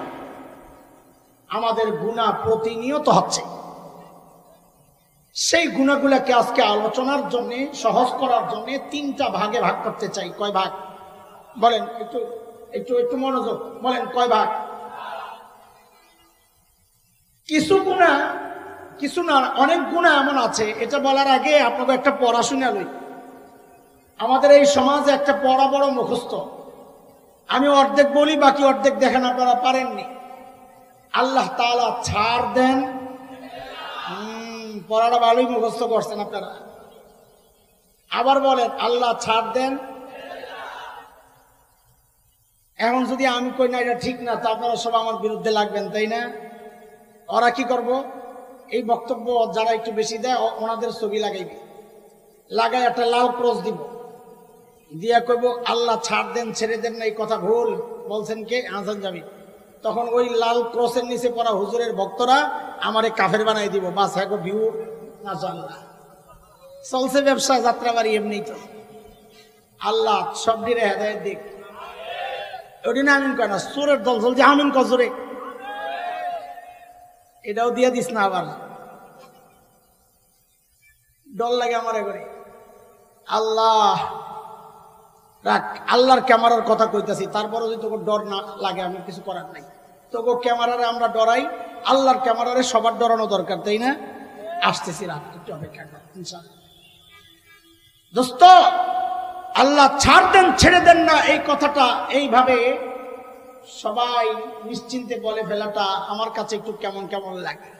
আমাদের গুনাহ প্রতিনিয়ত হচ্ছে। সেই গুনাহগুলোকে আজকে আলোচনার জন্য, সহজ করার জন্য তিনটা ভাগে ভাগ করতে চাই। কয় ভাগ বলেন? একটু একটু একটু মনোযোগ বলেন, কয় ভাগ? কিছু গুনাহ, কিছু না, অনেক গুনাহ এমন আছে, এটা বলার আগে আপনাকে একটা পড়াশোনা লই। আমাদের এই সমাজে একটা পড়া বড় মুখস্থ। আমি অর্ধেক বলি, বাকি অর্ধেক দেখেন, আপনারা পারেননি। আল্লাহ তাআলা ছাড় দেন। পড়াটা ভালোই মুখস্থ করছেন আপনারা। আবার বলেন, আল্লাহ ছাড় দেন। এখন যদি আমি কই না এটা ঠিক না, তা আপনারা সব আমার বিরুদ্ধে লাগবেন, তাই না? ওরা কি করব? এই বক্তব্য যারা একটু বেশি দেয়, ওনাদের ছবি লাগাইবে, লাগাই একটা লাল ক্রস দিব, দিয়া কইব আল্লাহ ছাড় দেন, ছেড়ে দেন না, এই কথা ভুল বলছেন কে? হাসান জামি। তখন ওই লাল ক্রসের নিচে পড়া হুজুরের ভক্তরা আমারে কাফের বানাই দিব। বাস, হ্যাঁ ভিউ। মাশাআল্লাহ, চলছে ব্যবসা, যাত্রাবাড়ি এমনি। তো আল্লাহ সব দিনে হেদায়েত দিক। ওটি না আমিন কয় না, সুরের দল চলছে, আমিন কজরে এটাও দিয়ে দিস না। আবার ডর লাগে আমারে করে। আল্লাহ রাখ, আল্লাহর ক্যামেরার কথা কইতাছি, তারপরে যদি তোকে ডর না লাগে আমি কিছু করার নাই। তোকে ক্যামেরারে আমরা ডরাই, আল্লাহর ক্যামেরারে সবার ডরানো দরকার, তাই না? আসতেছি, রাত একটু অপেক্ষা কর ইনশাআল্লাহ। দোস্ত, আল্লাহ ছাড় দেন ছেড়ে দেন না, এই কথাটা এইভাবে সবাই নিশ্চিন্তে বলে ফেলাটা আমার কাছে একটু কেমন কেমন লাগে।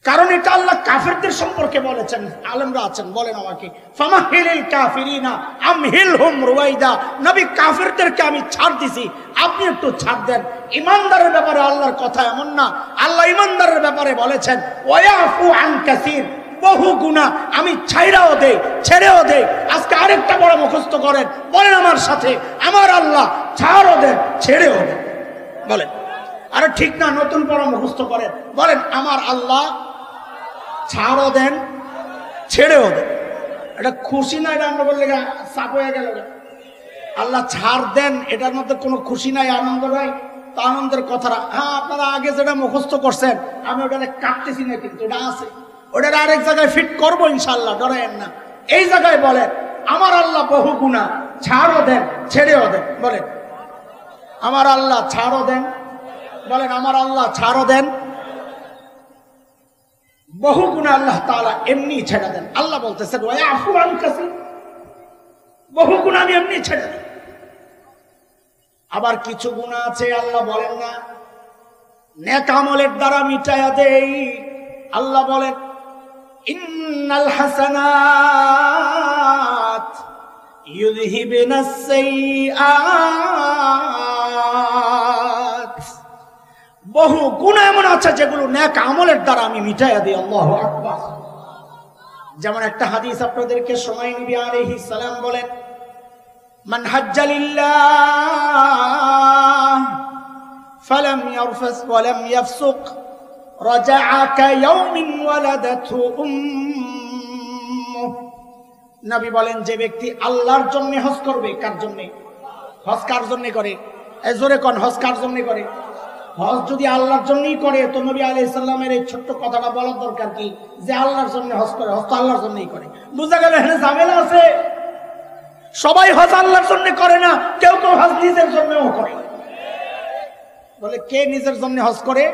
কারণ এটা আল্লাহ কাফেরদের সম্পর্কে বলেছেন। আলেমরা আছেন, বলেন আমাকে, ফামাহিলিল কাফিরিনা আমহিলহুম রুয়াইদা। নবী, কাফেরদেরকে আমি ছাড় দিছি, আপনি একটু ছাড় দেন। ইমানদারের ব্যাপারে আল্লাহর কথা এমন না, আল্লাহ ইমানদারের ব্যাপারে বলেছেন ওয়ায়াফু আন কাসীর, বহু গুনাহ আমি ছাইড়াও দেই, ছেড়েও দেই। আজকে আরেকটা বড় মুখস্থ করেন, বলেন আমার সাথে, আমার আল্লাহ ছাড়ও দেন ছেড়েও দেন। বলেন, আরে ঠিক না, নতুন বড় মুখস্থ করেন, বলেন আমার আল্লাহ ছাড়ও দেন ছেড়েও দেন। এটা খুশি না, এটা আমরা বললে চাপ হয়ে গেল। আল্লাহ ছাড় দেন, এটার মধ্যে কোনো খুশি নাই, আনন্দ নাই। তো আনন্দের কথাটা, হ্যাঁ আপনারা আগে যেটা মুখস্থ করছেন আমি ওটা কাটতেছি না, কিন্তু ওটা আছে, ওটার আরেক জায়গায় ফিট করবো ইনশাল্লাহ, ডরেন না। এই জায়গায় বলেন আমার আল্লাহ বহু গুনাহ ছাড়ও দেন ছেড়েও দেন। বলেন আমার আল্লাহ ছাড়ও দেন, বলেন আমার আল্লাহ ছাড়ও দেন। বহু গুনাহ আল্লাহ তাআলা এমনি ছেড়ে দেন। আল্লাহ বলতেছেন ওয়ায়াফু আন কাসীর, বহু গুনাহ আমি এমনি ছেড়ে দেন। আবার কিছু গুনাহ আছে আল্লাহ বলেন না, নেক আমলের দ্বারা মিটায়া দেই। আল্লাহ বলেন ইন্নাল হাসানাত ইউযহিবুনাস সাইয়্যাত। বহু গুনাহ এমন আছে যেগুলো নেক আমলের দ্বারা আমি মিটাইয়া দিই। আল্লাহু আকবার। যেমন একটা হাদিস আপনাদেরকে শোনাই, নবী আলাইহিস সালাম বলেন মান হাজ্জা লিল্লাহ ফালাম ইয়ারফাস ওয়া লাম ইয়াফসুক রাজাআ কায়াউমিন ওয়ালাদাতহু উম্মুহু। নবী বলেন যে ব্যক্তি আল্লাহর জন্য হজ করবে, কার জন্য হজ কার জন্য করে? জোরে কোন, হজ কার জন্য করে? হজ যদি আল্লাহর জন্যই করে তো নবী আলাইহিস সালামের এই ছোট্ট কথাটা বলার দরকার কি, যে আল্লাহর জন্য হজ করে? হজ তো আল্লাহর জন্যই করে। বুঝা গেল এখানে ঝামেলা আছে। সবাই হজ আল্লাহর জন্য করে না, কেউ কেউ হজ নিজের জন্যও করে। বলে কে নিজের জন্য হজ করে?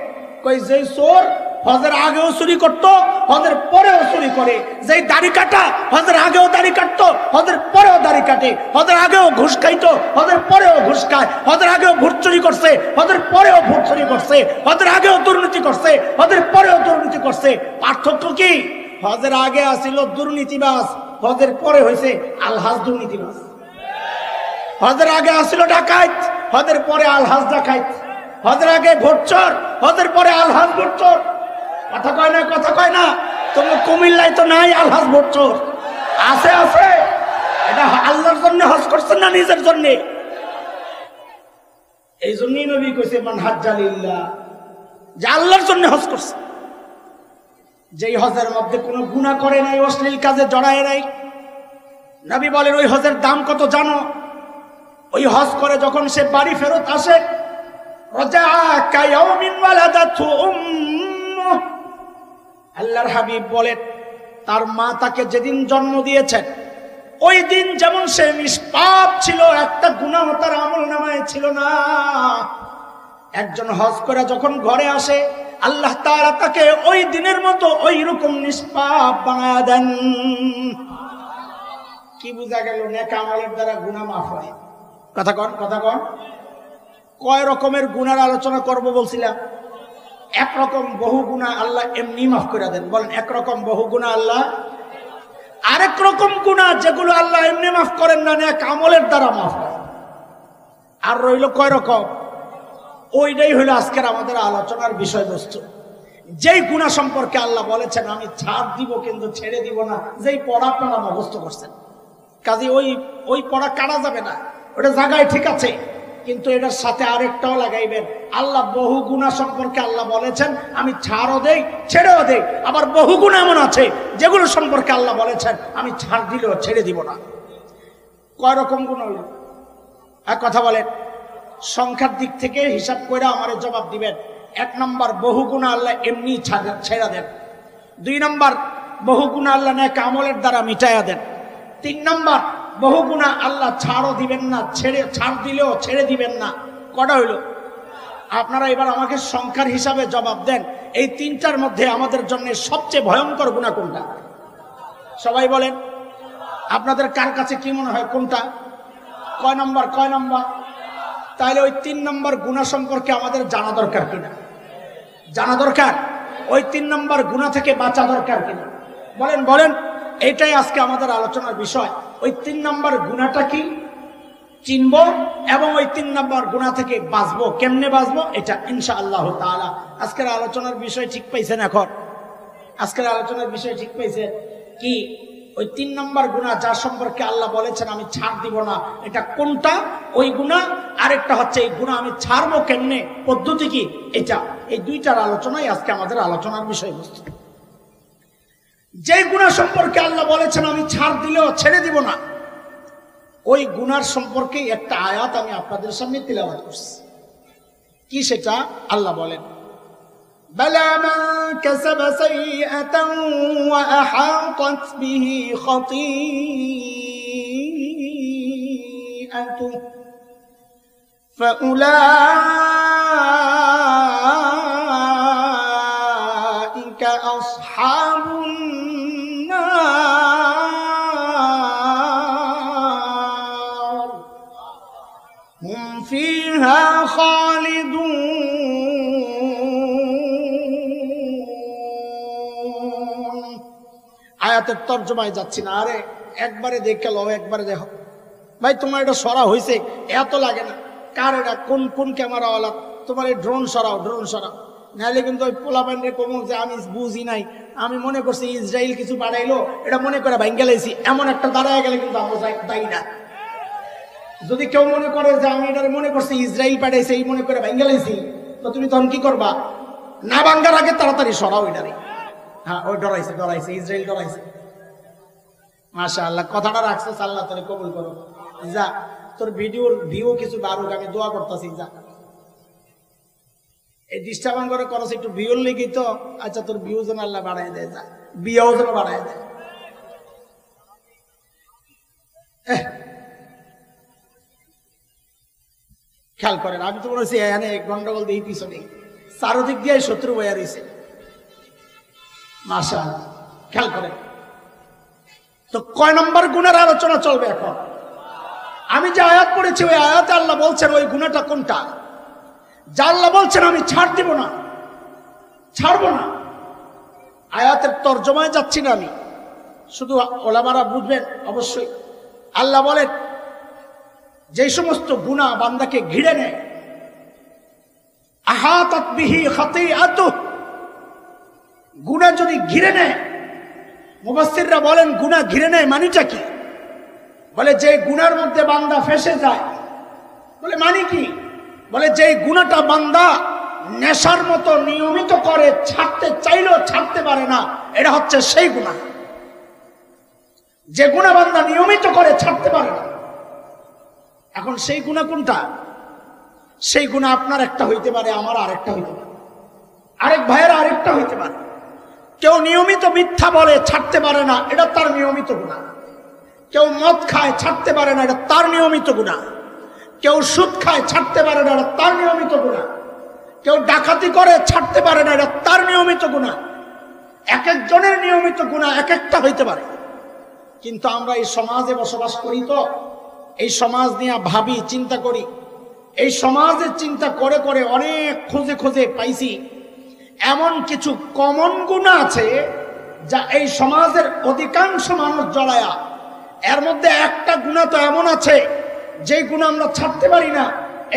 কই যেই চোর হজের আগেও চুরি করতো, হজের পরেও চুরি করে। যেই দাড়ি কাটা হজের আগেও দাড়ি কাটতো, হজের পরেও দাড়ি কাটে। হজের আগেও ঘুষ খাইতো, হজের পরেও ঘুষ খায়। হজের আগেও ভোট চুরি করছে, হজের পরেও ভোট চুরি করছে। হজের আগেও দুর্নীতি করছে, হজের পরেও দুর্নীতি করছে। পার্থক্য কি? হজের আগে আসিল দুর্নীতিবাজ, হজের পরে হয়েছে আলহাজ দুর্নীতিবাজ। হজের আগে আসিল ডাকাত, হজের পরে আলহাজ ডাকাত। হজের আগে ভোটচোর, হজের পরে আলহাজ ভোটচোর। কথা কয় না, কথা কয় না। তুমি কুমিল্লায় তো নাই আলহাজ ভোটচোর, আছে আছে। এটা আল্লাহর জন্য হজ করছেন না নিজের জন্য? এই জন্যই নবী কইছে মান হাজ্জা লিল্লাহ, যে আল্লাহর জন্য হজ করছে। যেই হজের মধ্যে কোনো গুনাহ করে নাই, অশ্লীল কাজে জড়ায় নাই, নবী বলেন ওই হজের দাম কত জানো? ওই হজ করে যখন সে বাড়ি ফেরত আসে, আল্লাহর হাবিব বলেন তার মা তাকে যেদিন জন্ম দিয়েছেন ওই দিন যেমন সে নিষ্পাপ ছিল, একটা গুনাহ তার আমলনামায় ছিল না। একজন হজ করে যখন ঘরে আসে আল্লাহ তাআলা তাকে ওই দিনের মতো ওই রকম নিষ্পাপ বানায়া দেন। কি বোঝা গেল? নেক আমলের দ্বারা গুনাহ মাফ হয়। কথা কন, কথা কন। কয় রকমের গুনার আলোচনা করব বলছিলাম? একরকম বহু গুনাহ আল্লাহ এমনি মাফ করে দেন। বলেন একরকম বহু গুনাহ আল্লাহ। আরেক রকম গুনাহ যেগুলো আল্লাহ এমনি মাফ করেন না, নেক আমলের দ্বারা মাফ হয়। আর রইল কয় রকম? ওইটাই হইল আজকের আমাদের আলোচনার বিষয়বস্তু। যেই গুনাহ সম্পর্কে আল্লাহ বলেছেন আমি ছাড় দিব কিন্তু ছেড়ে দিব না, যেই পড়া আপনারা মুখস্থ করছেন, কাজে ওই পড়া কাটা যাবে না, ওটা জায়গায় ঠিক আছে, কিন্তু এটার সাথে আরেকটাও লাগাইবেন। আল্লাহ বহু গুনাহ সম্পর্কে আল্লাহ বলেছেন আমি ছাড়ও দেই ছেড়েও দেই। আবার বহু গুনাহ এমন আছে যেগুলো সম্পর্কে আল্লাহ বলেছেন আমি ছাড় দিলেও ছেড়ে দিব না। কয় রকম গুনাহ হলো? এক কথা বলেন, সংখ্যার দিক থেকে হিসাব করে আমারে জবাব দিবেন। এক নম্বর, বহু গুনাহ আল্লাহ এমনি ছেড়ে দেন। দুই নম্বর, বহু গুনাহ আল্লাহ নেক আমলের দ্বারা মিটাইয়া দেন। 3 নাম্বার, বহু গুনাহ আল্লাহ ছাড়ও দিবেন না, ছাড় দিলেও ছেড়ে দিবেন না। কটা হইল? আপনারা এবার আমাকে সংখ্যার হিসাবে জবাব দেন, এই 3টার মধ্যে আমাদের জন্য সবচেয়ে ভয়ঙ্কর গুনাহ কোনটা? সবাই বলেন, আপনাদের কার কাছে কি মনে হয় কোনটা? কয় নাম্বার? তাহলে ওই 3 নাম্বার গুনাহ সম্পর্কে আমাদের জানা দরকার কিনা? জানা দরকার। ওই 3 নাম্বার গুনাহ থেকে বাঁচা দরকার কিনা? বলেন। এটাই আজকে আমাদের আলোচনার বিষয়। ওই 3 নাম্বার গুনাহটা কি চিনবো এবং ওই 3 নাম্বার গুনাহ থেকে বাঁচবো। কেমনে বাঁচবো এটা ইনশাআল্লাহ তাআলা আজকের আলোচনার বিষয় ঠিক পাইছেন? এখন আজকের আলোচনার বিষয় ঠিক পাইছেন কি? ওই 3 নাম্বার গুনাহ যার সম্পর্কে আল্লাহ বলেছেন আমি ছাড় দিব না, এটা কোনটা? ওই গুনাহ। আরেকটা হচ্ছে এই গুনাহ আমি ছাড়বো কেমনে, পদ্ধতি কি, এটা। এই 2টার আলোচনাই আজকে আমাদের আলোচনার বিষয়বস্তু। যে গুনাহ সম্পর্কে আল্লাহ বলেছেন আমি ছাড় দিলেও ছেড়ে দিব না, ওই গুনার সম্পর্কে একটা আয়াত আমি আপনাদের সামনে তিলাওয়াত করছি। কি সেটা? আল্লাহ বলেন, بلى من كسب سيئة وأحاطت به خطيئته فأولئك أصحاب النار هم فيها خالدون। আয়াতের তরজমায় যাচ্ছি না, আরে একবারে দেখে লো, একবারে দেখো ভাই। তোমার এটা সরা হয়েছে এত লাগে না, কার এটা? কোন ক্যামেরাওয়ালা? তোমার এই ড্রোন সরাও, নাহলে কিন্তু ওই পোলাপাইনের কম যে আমি বুঝি নাই, আমি মনে করছি ইসরায়েল কিছু বাড়াইলো, এটা মনে করে ভাঙ্গা লাইছি, এমন একটা দাঁড়ায় গেলে কিন্তু আমরা দায়ী না। যদি কেউ মনে করে যে আমি এটা মনে করছি ইসরায়েল পাঠাইছে এই মনে করে ভাঙ্গা লাইছি, তো তুমি তখন কি করবা? না ভাঙ্গার আগে তাড়াতাড়ি সরাও এটারে। হ্যাঁ, ওই ডরাইছে, ইসরায়েল ডরাইছে। মাশাআল্লাহ, কথাটা রাখছিস, আল্লাহ তোরে কবুল করো। যা, তোর ভিডিওর ভিউ কিছু বাড়ুক, আমি দোয়া করতেছি। যা, এই ডিস্টার্বান করে করছ একটু ভিউর লেগেই তো। আচ্ছা, তোর ভিউ যেন আল্লাহ বাড়াই দেয়, যা বিয়াও যেন বাড়াই দেয়। খেয়াল করেন, আমি তো মনে হচ্ছে এখানে গন্ডগোল দিয়ে পিছনে চারদিক দিয়ে শত্রু বইয়া রয়েছে। মাশাআল্লাহ, খেয়াল করেন তো কয় নম্বর গুনার আলোচনা চলবে এখন? আমি যে আয়াত পড়েছি ওই আয়াতে আল্লাহ বলছেন ওই গুনাহটা কোনটা? যা আল্লাহ বলছেন আমি ছাড় দিব না, ছাড়বো না। আয়াতের তরজমায় যাচ্ছি না আমি, শুধু ওলামারা বুঝবেন অবশ্যই। আল্লাহ বলেন যে সমস্ত গুনাহ বান্দাকে ঘিরে নেয়, আহাতাত বিহি খাতিআতুহু, গুনাহ যদি ঘিরে নেয়, মুফাসসিররা বলেন গুনাহ ঘিরে নেয় মানেটা কি? বলে যে গুনার মধ্যে বান্দা ফেসে যায়। বলে মানে কি? বলে যে গুনাহটা বান্দা নেশার মতো নিয়মিত করে, ছাড়তে চাইলেও ছাড়তে পারে না, এটা হচ্ছে সেই গুনাহ। যে গুনাহ বান্দা নিয়মিত করে ছাড়তে পারে না। এখন সেই গুনাহ কোনটা? সেই গুনাহ আপনার একটা হইতে পারে, আমার আরেকটা হইতে পারে, আরেক ভাইয়ের আরেকটা হইতে পারে। কেউ নিয়মিত মিথ্যা বলে ছাড়তে পারে না, এটা তার নিয়মিত গুনাহ। কেউ মদ খায় ছাড়তে পারে না, এটা তার নিয়মিত গুনাহ। কেউ সুদ খায় ছাড়তে পারে না, এটা তার নিয়মিত গুনাহ। কেউ ডাকাতি করে ছাড়তে পারে না, এটা তার নিয়মিত গুনাহ। এক একজনের নিয়মিত গুনাহ এক একটা হইতে পারে। কিন্তু আমরা এই সমাজে বসবাস করি, তো এই সমাজ নিয়ে ভাবি, চিন্তা করি। এই সমাজের চিন্তা করে করে অনেক খুঁজে খুঁজে পাইছি এমন কিছু কমন গুনাহ আছে যা এই সমাজের অধিকাংশ মানুষ জড়ায়া। এর মধ্যে একটা গুনাহ তো এমন আছে যে গুনাহ আমরা ছাড়তে পারি না।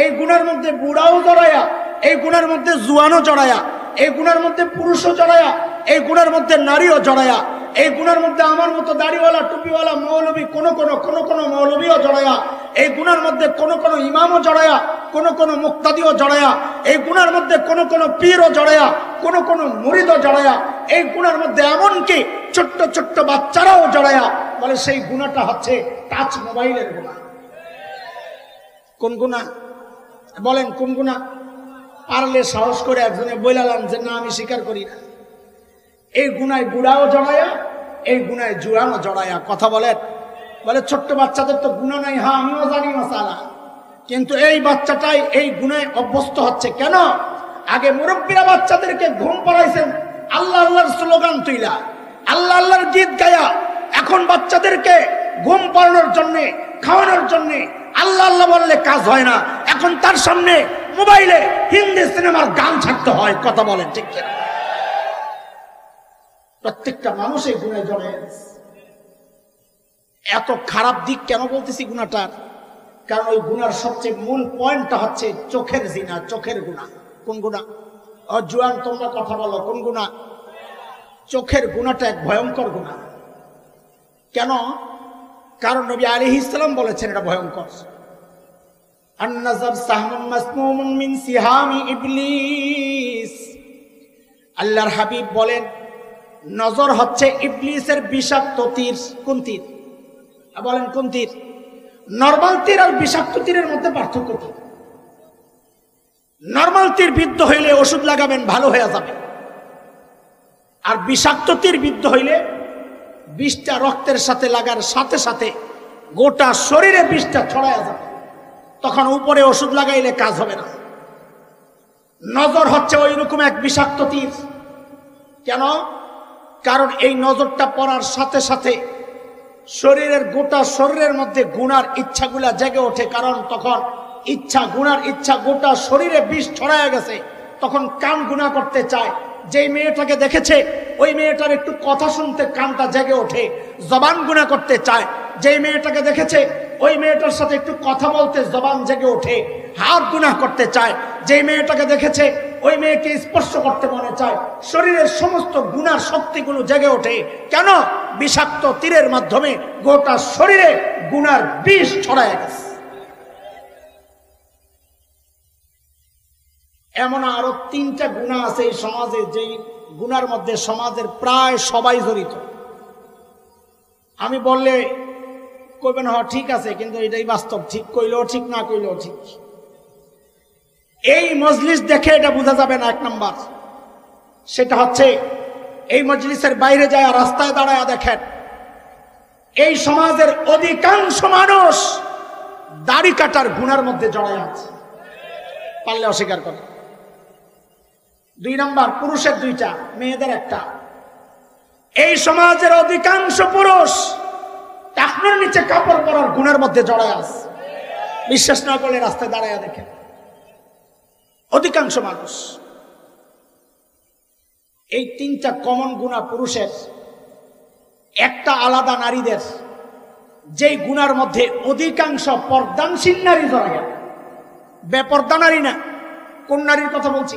এই গুনার মধ্যে বুড়াও জড়ায়া, এই গুনার মধ্যে জুয়ানও জড়ায়া, এই গুনার মধ্যে পুরুষও জড়ায়া, এই গুনার মধ্যে নারীও জড়ায়া, এই গুনার মধ্যে আমার মতো দাড়িওয়ালা টুপিওয়ালা মৌলবী কোন কোন মৌলবীও জড়ায়া, এই গুনার মধ্যে কোন ইমামও জড়ায়া, কোন মুক্তাদিও জড়ায়া, এই গুনার মধ্যে কোন পীরও জড়ায়া, কোন মুরিদও জড়ায়া, এই গুনার মধ্যে এমনকি ছোট্ট ছোট্ট বাচ্চারাও জড়ায়া। বলে সেই গুনাহটা হচ্ছে টাচ মোবাইলের গুনাহ। কোন গুনাহ? বলেন কোন গুনাহ? পারলে সাহস করে একজনে বইলালাম যে না আমি স্বীকার করি না। এই গুনায় বুড়াও জড়ায়া, এই গুনায় জুয়ানো জড়ায়া কথা বলেন। বলে ছোট্ট বাচ্চাদের তো গুনাহ নাই, হ্যাঁ আমিও জানি মাসালা, কিন্তু এই বাচ্চাটাই এই গুনায় অভ্যস্ত হচ্ছে কেন? আগে মুরব্বীরা বাচ্চাদেরকে ঘুম পাড়াইছেন আল্লাহ আল্লাহর স্লোগান তুইলা, আল্লাহ আল্লাহর গীত গায়া। এখন বাচ্চাদেরকে ঘুম পাড়ানোর জন্য, খাওয়ানোর জন্য আল্লাহ আল্লাহ বললে কাজ হয় না। এখন তার সামনে মোবাইলে হিন্দি সিনেমার গান ছাড়তে হয়। কথা বলেন ঠিক কিনা? প্রত্যেকটা মানুষ এই গুনায় জড়ায়। এত খারাপ দিক কেন বলতেছি গুনাহটার? কারণ ওই গুনার সবচেয়ে মূল পয়েন্টটা হচ্ছে চোখের জিনা, চোখের গুনাহ। কোন গুনাহ? ও জুয়ান তোমরা কথা বলো, কোন গুনাহ? চোখের গুনাহটা এক ভয়ঙ্কর গুনাহ। কেন? কারণ নবী আলাইহিস সালাম বলেছেন এটা ভয়ঙ্কর। আন-নাযার সাহমুন মাসমুমুন মিন সিহামি ইবলিস। আল্লাহর হাবিব বলেন নজর হচ্ছে ইবলিসের বিষাক্ত তীর। কোন তীর? বলেন কোন তীর? নরমাল তীর আর বিষাক্ত তীরের মধ্যে পার্থক্য কি? নরমাল তীর বিদ্ধ হইলে ওষুধ লাগাবেন, ভালো হয়ে যাবে। আর বিষাক্ত তীর বিদ্ধ হইলে বিষটা রক্তের সাথে লাগার সাথে সাথে গোটা শরীরে বিষটা ছড়ায় যাবে, তখন উপরে ওষুধ লাগাইলে কাজ হবে না। নজর হচ্ছে ওই রকম এক বিষাক্ত তীর। কেন? কারণ এই নজরটা পড়ার সাথে সাথে শরীরের গোটা শরীরের মধ্যে গুনার ইচ্ছাগুলা জেগে ওঠে। কারণ তখন ইচ্ছা, গুনার ইচ্ছা গোটা শরীরে বিষ ছড়ায় গেছে। তখন কান গুনাহ করতে চায়। যেই মেয়েটাকে দেখেছে ওই মেয়েটার একটু কথা শুনতে কানটা জেগে ওঠে, জবান গুনাহ করতে চায়। যেই মেয়েটাকে দেখেছে ওই মেয়েটার সাথে একটু কথা বলতে জবান জেগে ওঠে, হাত গুনাহ করতে চায়। যেই মেয়েটাকে দেখেছে ওই মেয়েকে স্পর্শ করতে মনে চায়। শরীরের সমস্ত গুনার শক্তিগুলো জেগে ওঠে। কেন? বিষাক্ত তীরের মাধ্যমে গোটা শরীরে গুনার বিষ ছড়ায় গেছে। এমন আরো 3টা গুনাহ আছে এই সমাজে, যেই গুনার মধ্যে সমাজের প্রায় সবাই জড়িত। আমি বললে কইবেন হ্যাঁ ঠিক আছে, কিন্তু এটাই বাস্তব। ঠিক কইলেও ঠিক, না কইলেও ঠিক। এই মজলিস দেখে এটা বোঝা যাবে না। 1 নাম্বার সেটা হচ্ছে এই মজলিসের বাইরে যায় রাস্তায় দাঁড়ায় দেখেন এই সমাজের অধিকাংশ মানুষ দাড়ি কাটার গুনার মধ্যে জড়ায় আছে, পারলে অস্বীকার করে। 2 নাম্বার পুরুষের 2টা, মেয়েদের 1টা। এই সমাজের অধিকাংশ পুরুষ টাকনোর নিচে কাপড় পরার গুনার মধ্যে জড়ায় আছে। বিশ্বাস না করলে রাস্তায় দাঁড়ায় দেখেন অধিকাংশ মানুষ। এই 3টা কমন গুনাহ পুরুষের, একটা আলাদা নারীদের। যেই গুনার মধ্যে অধিকাংশ পর্দানশীল নারী জড়ায়, বেপর্দা নারী না। কোন নারীর কথা বলছি?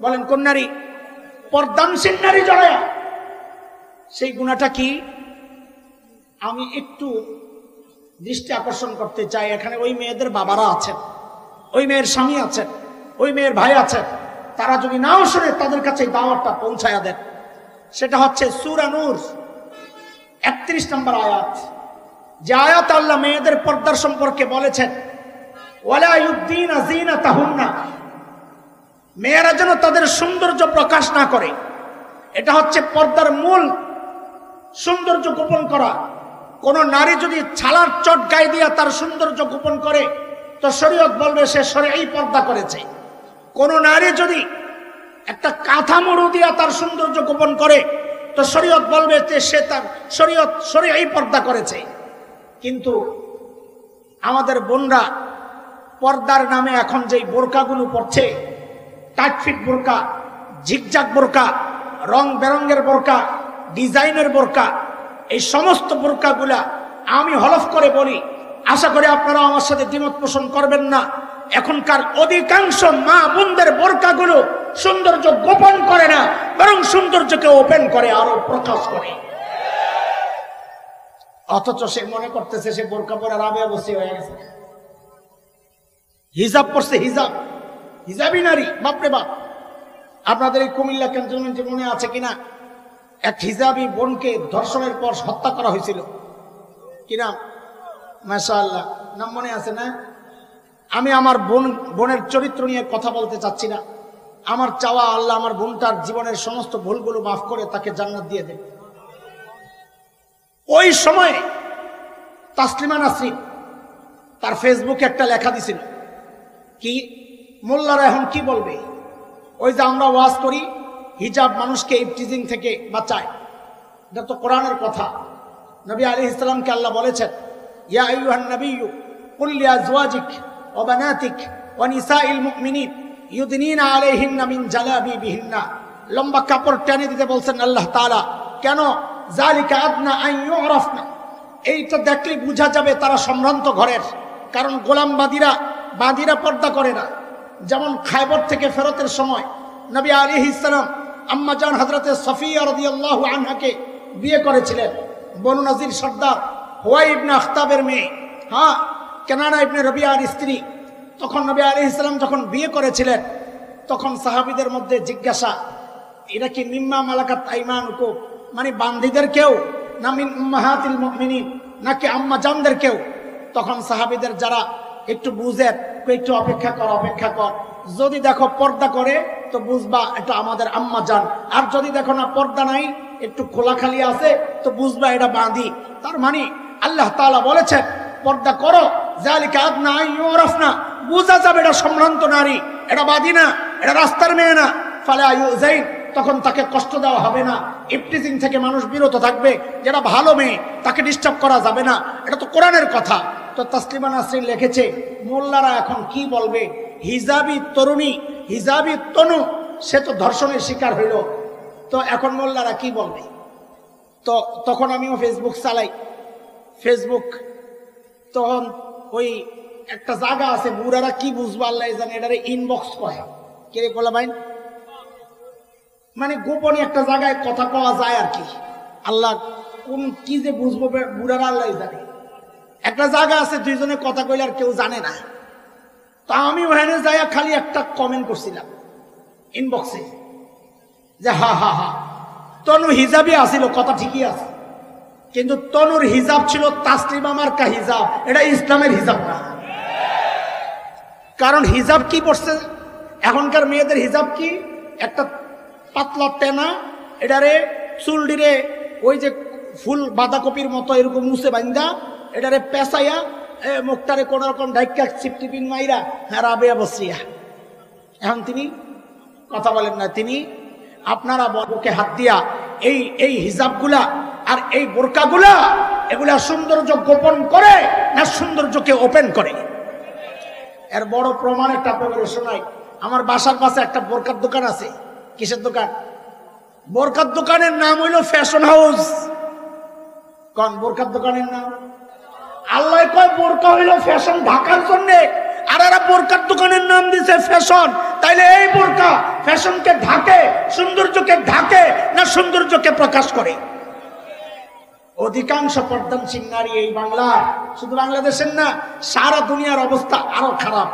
বলেন কোন নারী? পর্দানশীল নারী জড়ায়। সেই গুনাহটা কি? আমি একটু দৃষ্টি আকর্ষণ করতে চাই। এখানে ওই মেয়েদের বাবারা আছেন, ওই মেয়ের স্বামী আছেন, ওই মেয়ের ভাই আছেন। তারা যদি নাও শুনে তাদের কাছে এই দাওয়াতটা পৌঁছায়া দেন। সেটা হচ্ছে সূরা নূর 31 নম্বর আয়াত। যে আয়াত আল্লাহ মেয়েদের পর্দার সম্পর্কে বলেছেন, ওয়ালা ইউদ্দিনা যিনাতাহুন্না, মেয়েরা যেন তাদের সৌন্দর্য প্রকাশ না করে। এটা হচ্ছে পর্দার মূল সৌন্দর্য গোপন করা। কোন নারী যদি ছালার চট গায়ে দিয়া তার সৌন্দর্য গোপন করে তো শরীয়ত বলবে সে শরঈ পর্দা করেছে। কোন নারী যদি একটা কাঁথা মুড়ু দিয়া তার সৌন্দর্য গোপন করে তো শরীয়ত বলবে যে সে তার শরঈ পর্দা করেছে। কিন্তু আমাদের বোনরা পর্দার নামে এখন যেই বোরকাগুলো পরছে, টাইট ফিট বোরকা, ঝিকঝাক বোরকা, রং বেরঙ্গের বোরকা, ডিজাইনের বোরকা, এই সমস্ত বোরকাগুলা আমি হলফ করে বলি, আশা করি আপনারা আমার সাথে দ্বিমত পোষণ করবেন না, এখনকার অধিকাংশ মা বোনদের বোরকাগুলো সৌন্দর্য গোপন করে না, বরং সৌন্দর্যকে ওপেন করে, আরো প্রকাশ করে। অথচ সে মনে করতেছে সে বোরকা পরে রাবে বসে হয়ে গেছে। হিজাব পড়ছে, হিজাব, হিজাবি নারী। বাপরে বাপ! আপনাদের এই কুমিল্লা ক্যান্টনমেন্টে মনে আছে কিনা এক হিজাবি বোনকে ধর্ষণের পর হত্যা করা হয়েছিল? কি নাম? মাশাআল্লাহ, নাম মনে আছে না? আমি আমার বোনের চরিত্র নিয়ে কথা বলতে চাচ্ছি না। আমার চাওয়া আল্লাহ আমার বোনটার জীবনের সমস্ত ভুলগুলো মাফ করে তাকে জান্নাত দিয়ে দেন। ওই সময় তাসলিমা নাসরিন তার ফেসবুকে একটা লেখা দিছিল, কি মোল্লারা এখন কি বলবে, ওই যে আমরা ওয়াজ করি হিজাব মানুষকে ইফতিজিং থেকে বাঁচায়, এটা তো কোরআনের কথা। নবী আলাইহিস সালামকে আল্লাহ বলেছেন, ইয়া আইয়ুহান নাবিয়্যু কুল লিআজওয়াজিক ওয়া বানাতিক ওয়া নিসাইল মুমিনিন ইউদনিনা আলাইহিন্না মিন জালাবিবিহিন্না। লম্বা কাপড় টেনে দিতে বলছেন আল্লাহ তাআলা, কেন? যালিকা আদনা আন ইউরাফনা, এইটা দেখলে বোঝা যাবে তারা সম্ভ্রান্ত ঘরের। কারণ গোলাম বাদীরা পর্দা করে না। যেমন খায়বর থেকে ফেরতের সময় নবী আলাইহিস সালাম আম্মা জান হযরতে সফিয়া রাদিয়াল্লাহু আনহাকে বিয়ে করেছিলেন। বনু নজির সর্দার হুয়াই ইবনে আখতাবের মেয়ে, হ্যাঁ, কেনানা ইবনে রবিয়ার স্ত্রী। তখন নবী আলাইহিস সালাম যখন বিয়ে করেছিলেন, তখন সাহাবীদের মধ্যে জিজ্ঞাসা, এটা কি মিম্মা মালাকাত আইমানুকুম, মানে বান্দীদের কেউ, না মিন উম্মাহাতিল মুমিনিন, নাকি আম্মা জানদের কেউ? তখন সাহাবীদের যারা একটু বুঝেন, একটু অপেক্ষা কর, যদি দেখো পর্দা করে তো বুঝবা এটা আমাদের আম্মা জান, আর যদি দেখো না পর্দা নাই, একটু খোলাখালি আছে, তো বুঝবা এটা বাঁধি। তার মানে আল্লাহ তাআলা বলেছেন পর্দা করো, যালিকা আদনা আন ইউরাফনা, বুঝা যাবে এটা সম্ভ্রান্ত নারী, এটা বাঁধি না, এটা রাস্তার মেয়ে না। ফালা ইউযাইন, তখন তাকে কষ্ট দেওয়া হবে না, ইফতিজিং থেকে মানুষ বিরত থাকবে। যেটা ভালো মেয়ে তাকে ডিস্টার্ব করা যাবে না, এটা তো কোরআনের কথা। তো তাসলিমা নাসরিন লিখেছে, মোল্লারা এখন কি বলবে? হিজাবি তরুণী, হিজাবি তনু, সে তো ধর্ষণের শিকার হইল, তো এখন মোল্লারা কি বলবে? তো তখন আমিও ফেসবুক চালাই। ফেসবুক তখন ওই একটা জায়গা আছে, বুড়ারা কি বুঝবো আল্লাহ জানে, এটারে ইনবক্স কয়, কে রে বলা ভাই, মানে গোপনে একটা জায়গায় কথা কওয়া যায় আর কি। আল্লাহ কোন কি যে বুঝবো বুড়ারা আল্লাহ জানে। একটা জায়গা আছে দুইজনে কথা কইলে আর কেউ জানে না। তা আমি ওখানে যাই খালি একটা কমেন্ট করছিলাম ইনবক্সে, যে হা হা হা, তনু হিজাবই আসিল, কথা ঠিকই আছে, কিন্তু তনুর হিজাব ছিল তাসলিমা মার্কা হিজাব, এটা ইসলামের হিজাব না। কারণ হিজাব কি পড়ছে এখনকার মেয়েদের, হিজাব কি একটা পাতলা টেনা, এটারে চুলডিরে ওই যে ফুল বাঁধাকপির মতো এরকম মুছে বান্ধা, এটারে পেঁচাইয়া মুখটারে কোন রকম ডাইকা চিপটিপিং মাইরা, হ্যাঁ রাবেয়া বসিয়া। এখন তিনি কথা বলেন না, তিনি আপনারা বুকে হাত দিয়া এই হিজাবগুলা আর এই বোরকাগুলা, এগুলা সৌন্দর্য গোপন করে না সৌন্দর্যকে ওপেন করে? এর বড় প্রমাণ একটা আপনাদের শোনাই। আমার বাসার পাশে একটা বোরকার দোকান আছে। কিসের দোকান? বোরকার দোকানের নাম হইল ফ্যাশন হাউস। কোন বোরকার দোকানের নাম? আল্লাহ কয় বোরকা হইল ফ্যাশন ঢাকার জন্য, আর এরা বোরকার দোকানের নাম দিছে ফ্যাশন। তাইলে এই বোরকা ফ্যাশনকে ঢাকে, সৌন্দর্যকে ঢাকে না সৌন্দর্যকে প্রকাশ করে? অধিকাংশ পর্দানশীল নারী এই বাংলার, শুধু বাংলাদেশের না, সারা দুনিয়ার অবস্থা আরো খারাপ।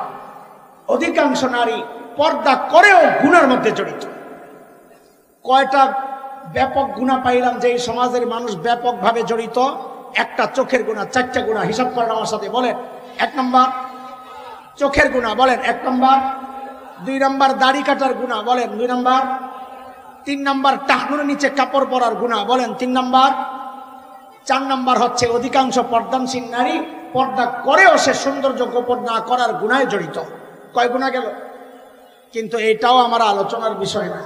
অধিকাংশ নারী পর্দা করেও গুনার মধ্যে জড়িত। কয়টা ব্যাপক গুনাহ পাইলাম যে এই সমাজের মানুষ ব্যাপকভাবে জড়িত? একটা চোখের গুনাহ, চারটা গুনাহ হিসাব করেন আমার সাথে, বলেন। 1 নম্বর চোখের গুনাহ, বলেন 1 নম্বর। 2 নম্বর দাড়ি কাটার গুনাহ, বলেন 2 নম্বর। 3 নম্বর টাকনুর নিচে কাপড় পরার গুনাহ, বলেন 3 নম্বর। 4 নম্বর হচ্ছে অধিকাংশ পর্দানশীল নারী পর্দা করেও সে সৌন্দর্য গোপন না করার গুনাহে জড়িত। কয় গুনাহ গেল? কিন্তু এটাও আমার আলোচনার বিষয় না।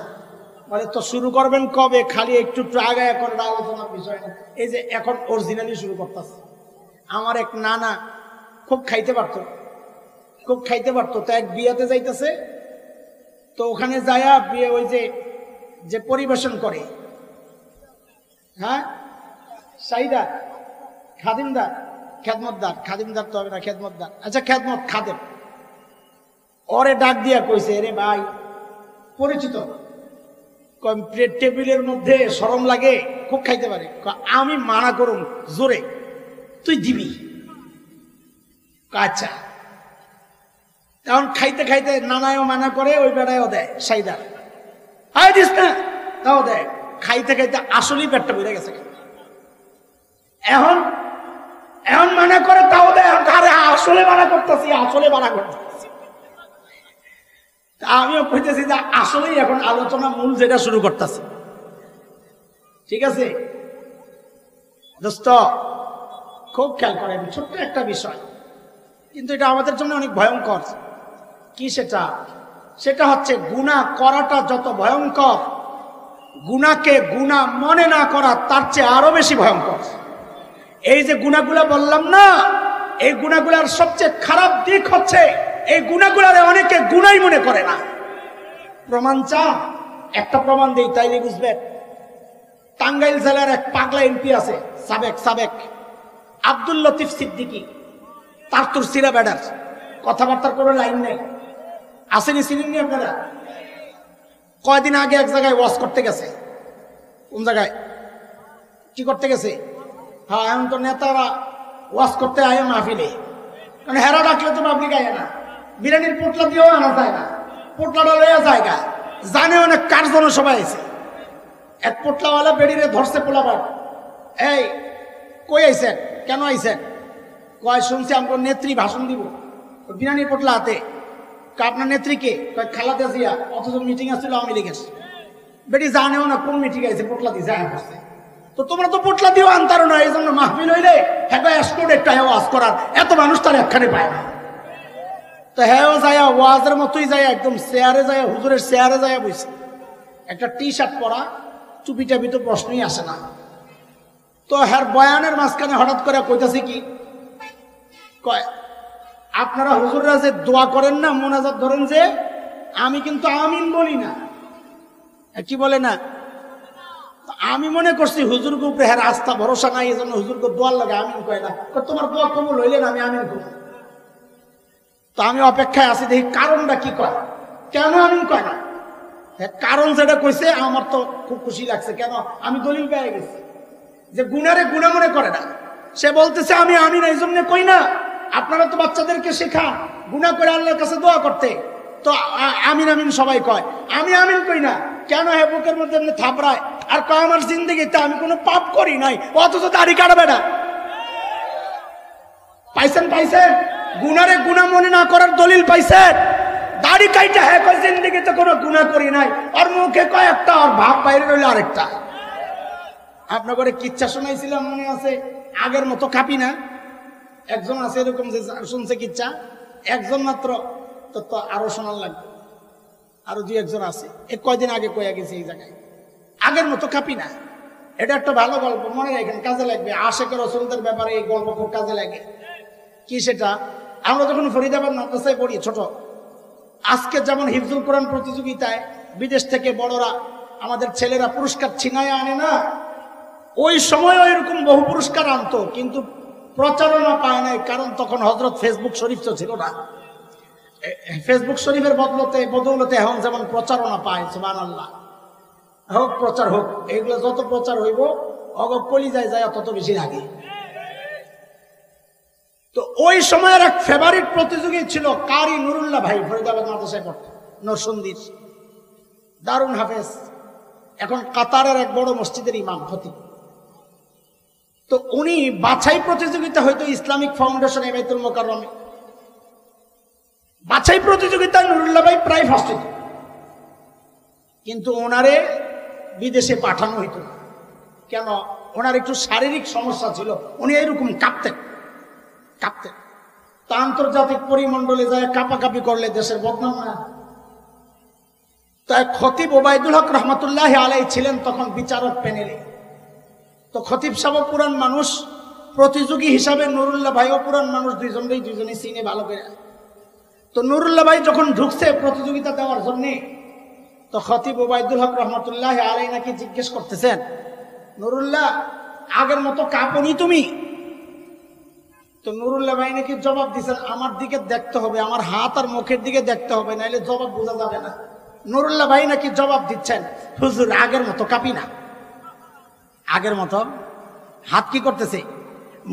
বলে তো শুরু করবেন কবে? খালি একটু আগায় করার আলোচনার বিষয় না। এই যে এখন অরিজিনালি শুরু করতেছে। আমার এক নানা খুব খাইতে পারতো, তো এক বিয়াতে যাইতেছে, তো ওখানে যায়া বিয়ে ওই যে পরিবেশন করে, হ্যাঁ, সাইদা খাদিমদার, খাদিমদার তো হবে না, খেদমতদার, আচ্ছা খাদেম, ওরে ডাক দিয়া কইছে, রে ভাই পরিচিত, টেবিলের মধ্যে শরম লাগে, খুব খাইতে পারে, আমি মানা করুন জোরে, তুই দিবি। আচ্ছা, তখন খাইতে খাইতে নানায়ও মানা করে, ওই বেড়ায়ও দেয়, সাইদার আয় দিস না, তাও দেয়। খাইতে খাইতে আসলেই পেটটা বেড়ে গেছে। এখন মানা করে, তাও দেয়। আরে আসলে মানা করতেছি, আমিও কইতেছি যে আসলেই এখন আলোচনা মূল যেটা শুরু করতেছে, ঠিক আছে? দোস্ত খুব খেয়াল করেন, ছোট্ট একটা বিষয়, কিন্তু এটা আমাদের জন্য অনেক ভয়ঙ্কর। কি সেটা? সেটা হচ্ছে গুনাহ করাটা যত ভয়ঙ্কর, গুনাহকে গুনাহ মনে না করা তার চেয়ে আরো বেশি ভয়ঙ্কর। এই যে গুনাহগুলা বললাম না, এই গুনাহগুলার সবচেয়ে খারাপ দিক হচ্ছে এই গুনাহগুলারে অনেকে গুনাই মনে করে না। প্রমাণ চা? একটা প্রমাণ দেই, তাইলে বুঝবেন। টাঙ্গাইল জেলার এক পাগলা এমপি আছে, সাবেক আব্দুল লতিফ সিদ্দিকী, তার তোর সিরা ব্যাডার, কথাবার্তার কোনো লাইন নেই। আসেনি, চিনেননি আপনারা? কয়দিন আগে এক জায়গায় ওয়াজ করতে গেছে। কোন জায়গায় কি করতে গেছে? হ্যাঁ, এখন তো নেতারা ওয়াজ করতে আয় মাহফিলে, কারণ হেরা ডাকলে তো পাবলিক আয় না। বিরিয়ানির পোটলা দিয়েও আনা যায় না, পোটলাটা লইয়া জায়গা জানে অনেক কার জন্য সবাই আছে। এক পোটলাওয়ালা বেড়িরে ধরছে পোলাবার, এই কই আইছেন, কেন আইছেন? কয় শুনছি আমার নেত্রী ভাষণ দিব। বিরিয়ানির পোটলা হাতে। আপনার নেত্রী কে? কয় খালাদা জিয়া। অথচ মিটিং আসছিল আওয়ামী লীগের। বেটি জানেও না কোন মিটিং আছে, পোটলা দিয়ে যায় করছে। তো তোমরা তো পোটলা দিয়েও আনতারো না, এই জন্য মাহফিল হইলে হ্যাঁ এসকোট একটা ওয়াজ করার এত মানুষ তার একখানে পায় না। তো হ্যাঁ যায় ওয়াজের মতোই যায়, একদম চেয়ারে যায়, হুজুরের চেয়ারে যায় বইছে। একটা টি শার্ট পরা, টুপি টাপি তো প্রশ্নই আসে না। তো হ্যাঁ বয়ানের মাঝখানে হঠাৎ করে কইতাছে কি, কয় আপনারা হুজুররা যে দোয়া করেন না, মোনাজাত ধরেন যে, আমি কিন্তু আমিন বলি না। কি বলে না? আমি মনে করছি হুজুরকে উপরে হ্যাঁ আস্থা ভরসা নাই, এই জন্য হুজুরকে দোয়ার লাগে আমিন কয় না। তোমার দোয়া কবুল হইলে না আমি আমিন করি। তো আমি অপেক্ষায় আছি, দেখি কারণটা কি কয়, কেন আমিন কয় না। কারণ যেটা কইছে আমার তো খুব খুশি লাগছে। কেন? আমি দলিল পেয়ে গেছি যে গুনারে গুনাহ মনে করে না। সে বলতেছে আমি আমিন এই জন্য কই না, আপনারা তো বাচ্চাদেরকে শেখান গুনাহ করে আল্লাহর কাছে দোয়া করতে, তো আমিন আমিন সবাই কয়, আমি আমিন কই না কেন? হে বুকের মধ্যে এমনি থাপড়ায় আর কয় আমার জিন্দেগিতে আমি কোনো পাপ করি নাই, অথচ দাড়ি কাটবে না। পাইছেন? গুনারে গুনাহ মনে না করার দলিল পাইছেন? দাড়ি কাইটা হ্যাঁ কয় জিন্দেগিতে কোনো গুনাহ করি নাই, আর মুখে কয় একটা, আর ভাব বাইরে রইল আরেকটা। আপনার করে কিচ্ছা শোনাইছিলাম মনে আছে? আগের মতো কাঁপি না। একজন আছে এরকম যে শুনছে কিচ্ছা, একজন মাত্র, তো আরো শোনার লাগবে, আরো দুই একজন আছে। কয়দিন আগে কয়ে গেছে এই জায়গায়, আগের মতো কাঁপি না। এটা একটা ভালো গল্প, মনে রাখেন, কাজে লাগবে। আশেকের রসুলদের ব্যাপারে এই গল্প খুব কাজে লাগে। কি সেটা? আমরা যখন ফরিদাবাদ মাদ্রাসায় পড়ি ছোট, আজকে যেমন হিফজুল কোরআন প্রতিযোগিতায় বিদেশ থেকে বড়রা আমাদের ছেলেরা পুরস্কার ছিনায় আনে না, ওই সময় এরকম বহু পুরস্কার আনতো, কিন্তু প্রচারণা পায় নাই। কারণ তখন হযরত ফেসবুক শরীফ তো ছিল না। ফেসবুক শরীফের বদৌলতে এখন যেমন প্রচারণা পায়, সুবহানাল্লাহ, হোক প্রচার হোক, এইগুলো যত প্রচার হইব কলিজায় যায় তত বেশি লাগে। তো ওই সময়ের এক ফেভারিট প্রতিযোগী ছিল কারি নুরুল্লাহ ভাই, ফরিদাবাদ মাদ্রাসায় পড়তেন, নরসিংদীর দারুন হাফেজ, এখন কাতারের এক বড় মসজিদের ইমাম, খতিব। তো উনি বাছাই প্রতিযোগিতা হয়তো ইসলামিক ফাউন্ডেশন বাইতুল মোকাররমে বাছাই প্রতিযোগিতায় নুরুল্লাহ ভাই প্রায় ফার্স্ট হইত, কিন্তু ওনারে বিদেশে পাঠানো হইতো না। কেন? ওনার একটু শারীরিক সমস্যা ছিল, উনি এরকম কাঁপতেন। তা আন্তর্জাতিক পরিমণ্ডলে যায় কাঁপাকাপি করলে দেশের বদনাম না। তাই খতিব ওবায়দুল হক রহমতুল্লাহ আলাই ছিলেন তখন বিচারক প্যানেলে। তো খতিব সাহেব পুরান মানুষ, প্রতিযোগী হিসাবে নুরুল্লাহ ভাইও পুরান মানুষ, দুইজনেই চিনে ভালো করে। তো নুরুল্লাহ ভাই যখন ঢুকছে প্রতিযোগিতা দেওয়ার জন্য, তো খতিব ওবায়দুল হক রহমতুল্লাহ আলাই নাকি জিজ্ঞেস করতেছেন, নুরুল্লাহ আগের মতো কাঁপনি তুমি? তো নুরুল্লাহ ভাই নাকি জবাব দিচ্ছেন, আমার দিকে দেখতে হবে, আমার হাত আর মুখের দিকে দেখতে হবে, নাইলে জবাব বোঝা যাবে না। নুরুল্লাহ ভাই নাকি জবাব দিচ্ছেন, হুজুর আগের মতো কাঁপি না। আগের মতো? হাত কি করতেছে,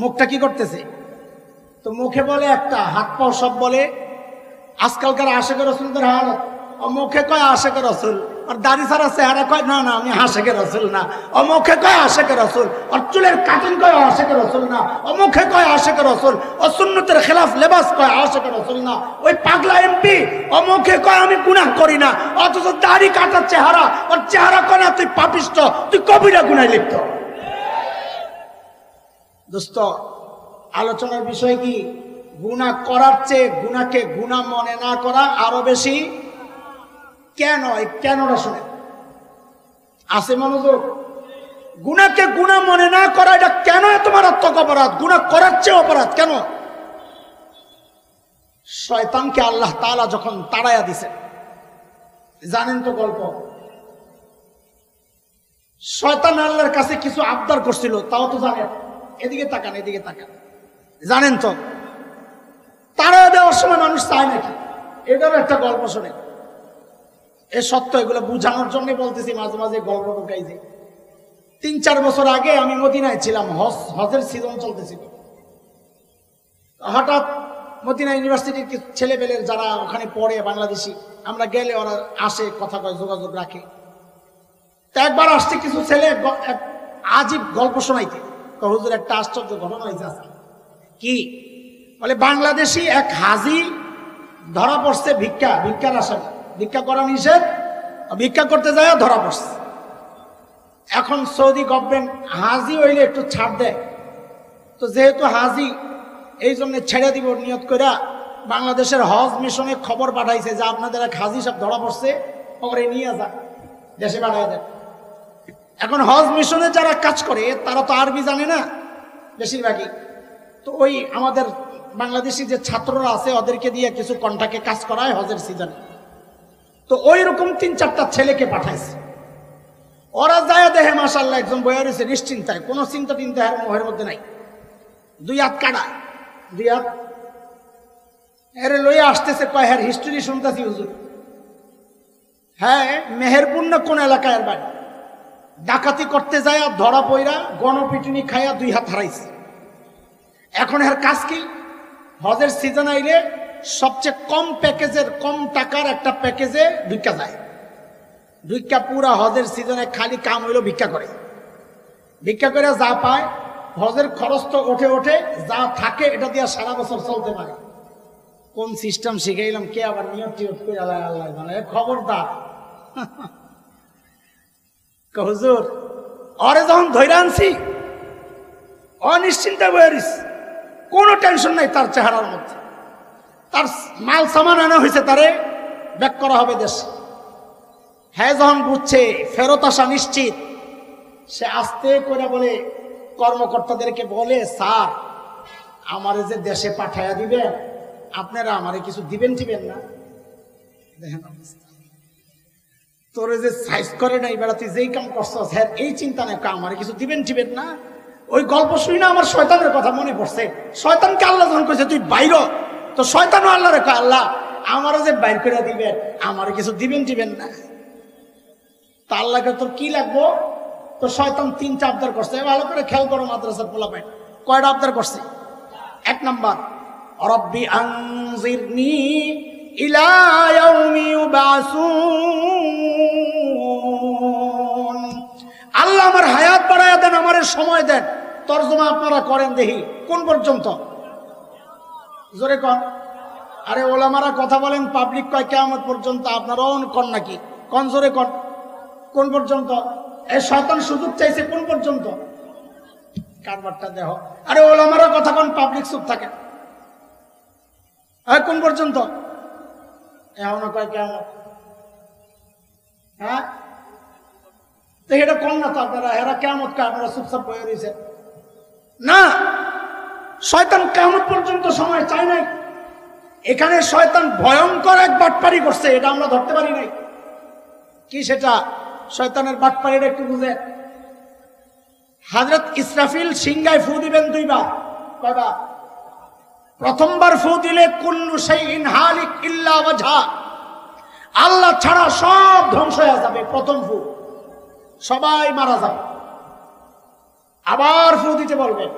মুখটা কি করতেছে? তো মুখে বলে একটা, হাত পাও সব বলে আজকালকার আশেকে রসুলদের হালত। ও মুখে কয় আশেকে রসুল, আর দাড়ি ছাড়া চেহারা কয় না না আমি আশেকে রসুল না। ও মুখে কয় আশেকে রসুল, আর চুলের কাটিং কয় আশেকে রসুল না। ও মুখে কয় আশেকে রসুল, ও সুন্নতের খেলাফ লেবাস কয় আশেকে রসুল না। ওই পাগলা এমপি ও মুখে কয় আমি গুনাহ করি না, অথচ দাড়ি কাটার চেহারা, ওর চেহারা কয় না তুই পাপিষ্ট, তুই কবিরা গুনায় লিপ্ত। দোস্ত, আলোচনার বিষয় কি? গুনাহ করার চেয়ে গুনাহকে গুনাহ মনে না করা আরো বেশি। কেন? এই কেনটা শুনে আছে মনোযোগ। গুনাহকে গুনাহ মনে না করা, এটা কেন এত মারাত্মক অপরাধ? গুনাহ করার চেয়ে অপরাধ কেন? শয়তানকে আল্লাহ তাআলা যখন তাড়াইয়া দিছেন, জানেন তো গল্প। শয়তান আল্লাহর কাছে কিছু আবদার করছিল, তাও তো জানেন। এদিকে তাকান, এদিকে তাকান, জানেন তো। তাড়াইয়া দেওয়ার সময় মানুষ চায় নাকি? এটারও একটা গল্প শোনে। এ সত্য, এগুলো বুঝানোর জন্য বলতেছি। মাঝে মাঝে গল্প ঢুকাই যে 3-4 বছর আগে আমি মদিনায় ছিলাম, হজের সিজন চলতেছিল। হঠাৎ মদিনা ইউনিভার্সিটির কিছু ছেলেপেলের যারা ওখানে পড়ে বাংলাদেশি, আমরা গেলে ওরা আসে, কথা কয়, যোগাযোগ রাখে। তা একবার আসছে কিছু ছেলে আজীব গল্প শোনাইতে। হুজুর, একটা আশ্চর্য ঘটনা হয়েছে আজকে। কি বলে, বাংলাদেশি এক হাজি ধরা পড়ছে ভিক্ষার আসামি। ভিক্ষা করা নিষেধ, ভিক্ষা করতে যায় ধরা পড়ছে। এখন সৌদি গভর্নমেন্ট হাজি হইলে একটু ছাড় দেয়, তো যেহেতু হাজি, এই জন্য ছেড়ে দিব নিয়ত করে বাংলাদেশের হজ মিশনে খবর পাঠাইছে যে আপনাদের এক হাজি সব ধরা পড়ছে, ওরে নিয়ে যান, দেশে পাঠাই দেন। এখন হজ মিশনে যারা কাজ করে তারা তো আরবি জানে না বেশিরভাগই, তো ওই আমাদের বাংলাদেশি যে ছাত্ররা আছে ওদেরকে দিয়ে কিছু কন্ট্রাক্টে কাজ করায় হজের সিজনে। তো ওই রকম 3-4টা ছেলেকে পাঠাইছে। ওরা যায় দেখে মাশাআল্লাহ একজন বইয়া রয়েছে নিশ্চিন্তায়, কোনো চিন্তা টিন্তা মোহের মধ্যে নাই। 2 হাত কাটা, 2 হাত এরে লইয়া আসতেছে। কয় হ্যাঁ হিস্ট্রি শুনতেছি হুজুর। হ্যাঁ, মেহেরপুর না কোন এলাকায় বাড়ি। ডাকাতি করতে যায় ধরা পইরা গণপিটুনি খাইয়া 2 হাত হারাইছে। এখন এর কাজ কি? হজের সিজন আইলে সবচেয়ে কম প্যাকেজের, কম টাকার একটা প্যাকেজে ভিক্ষা যায়। ভিক্ষা পুরা হজের সিজনে খালি কাম হইল ভিক্ষা করে। ভিক্ষা করে যা পায়, হজের খরচ তো ওঠে ওঠে, যা থাকে এটা দিয়ে সারা বছর চলতে পারে। কোন সিস্টেম শিখাইলাম, কে আবার নিয়ত টিয়ত করে আল্লাহ আল্লাহ মানে খবরদার। হুজুর, অরে যখন ধৈর্য আনছি, অনিশ্চিন্তা বয়ারিস, কোনো টেনশন নাই তার চেহারার মধ্যে। তার মাল সামান আনা হয়েছে, তারে ব্যাক করা হবে দেশ। হ্যাঁ, যখন বুঝছে ফেরত আসা নিশ্চিত, সে আস্তে করে বলে, কর্মকর্তাদেরকে বলে, স্যার আমারে যে দেশে পাঠাইয়া দিবেন, আপনারা আমারে কিছু দিবেন টিবেন না? দেখেন তোরে যে সাইজ করে নাই বেড়া, তুই যেই কাম করছ, হ্যাঁ এই চিন্তা নাই, আমারে কিছু দিবেন টিবেন না? ওই গল্প শুনি না আমার শয়তানের কথা মনে পড়ছে। শয়তানকে আল্লাহ যখন কইছে তুই বাইর, তো শয়তানও আল্লাহ রেখো, আল্লাহ আমারও যে বাইর করে দিবেন, আমারে কিছু দিবেন টিবেন না? তা আল্লাহকে তোর কি লাগবো? তো শয়তান 3টা আবদার করছে। ভালো করে খেয়াল করো, মাদ্রাসার পোলাপাইন কয়টা আবদার করছে? 1 নাম্বার, রব্বি আনজিরনি ইলা ইয়াউমি ইউবাসুন, আল্লাহ আমার হায়াত বাড়ায়া দেন, আমার সময় দেন। তরজমা আপনারা করেন দেখি, কোন পর্যন্ত? জোরে কন। আরে ওলামারা কথা বলেন, পাবলিক কয় কিয়ামত পর্যন্ত, আপনারাও কন নাকি? কোন জোরে কন, কোন পর্যন্ত? এই শয়তান সুযোগ চাইছে কোন পর্যন্ত? কারবারটা দেহ। আরে ওলামারা কথা কোন, পাবলিক চুপ থাকে। কোন পর্যন্ত? এমন কয় কিয়ামত। হ্যাঁ, তো এটা কোন না তো আপনারা, এরা কিয়ামত কে আপনারা চুপচাপ বয়ে রয়েছে না। শয়তান কিয়ামত পর্যন্ত সময় চায় নাই। এখানে শয়তান ভয়ঙ্কর এক বাটপারি করছে, এটা আমরা ধরতে পারি নাই। কি সেটা? শয়তানের বাটপারিটা একটু বুঝে। হযরত ইসরাফিল সিংহায় ফু দিবেন 2 বার। কয়বার? প্রথমবার ফু দিলে কুল্লু শাইইন হালিক ইল্লা ওয়াজহা, আল্লাহ ছাড়া সব ধ্বংস হয়ে যাবে। প্রথম ফু, সবাই মারা যাবে। আবার ফু দিতে বলবেন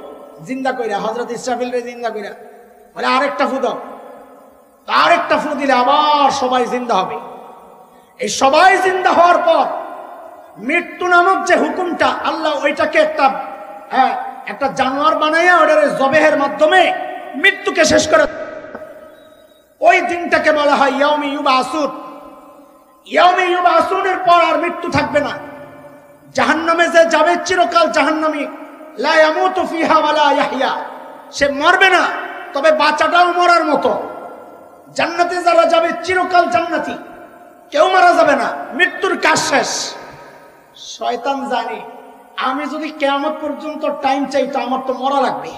জিন্দা কইরা, হযরত ইসরাফিল রে জিন্দা কইরা বলে আরেকটা ফু দাও। আরেকটা ফু দিলে আবার সবাই জিন্দা হবে। এই সবাই জিন্দা হওয়ার পর মৃত্যু নামক যে হুকুমটা, আল্লাহ ওইটাকে একটা জানোয়ার বানাইয়া ওটার জবেহের মাধ্যমে মৃত্যুকে শেষ করে। ওই দিনটাকে বলা হয় ইয়াউমি ইউবাসুন। ইয়াউমি ইউবাসুনের পর আর মৃত্যু থাকবে না। জাহান্নামে যে যাবে চিরকাল জাহান্নামী, লা ইয়ামুতু ফিহা ওয়ালা ইয়াহইয়া, সে মরবে না তবে বাচ্চাটাও মরার মতো। জান্নাতে যারা যাবে চিরকাল জান্নাতি, কেউ মারা যাবে না, মৃত্যুর কাজ শেষ। শয়তান জানে আমি যদি কিয়ামত পর্যন্ত টাইম চাই তো আমার তো মরা লাগবে।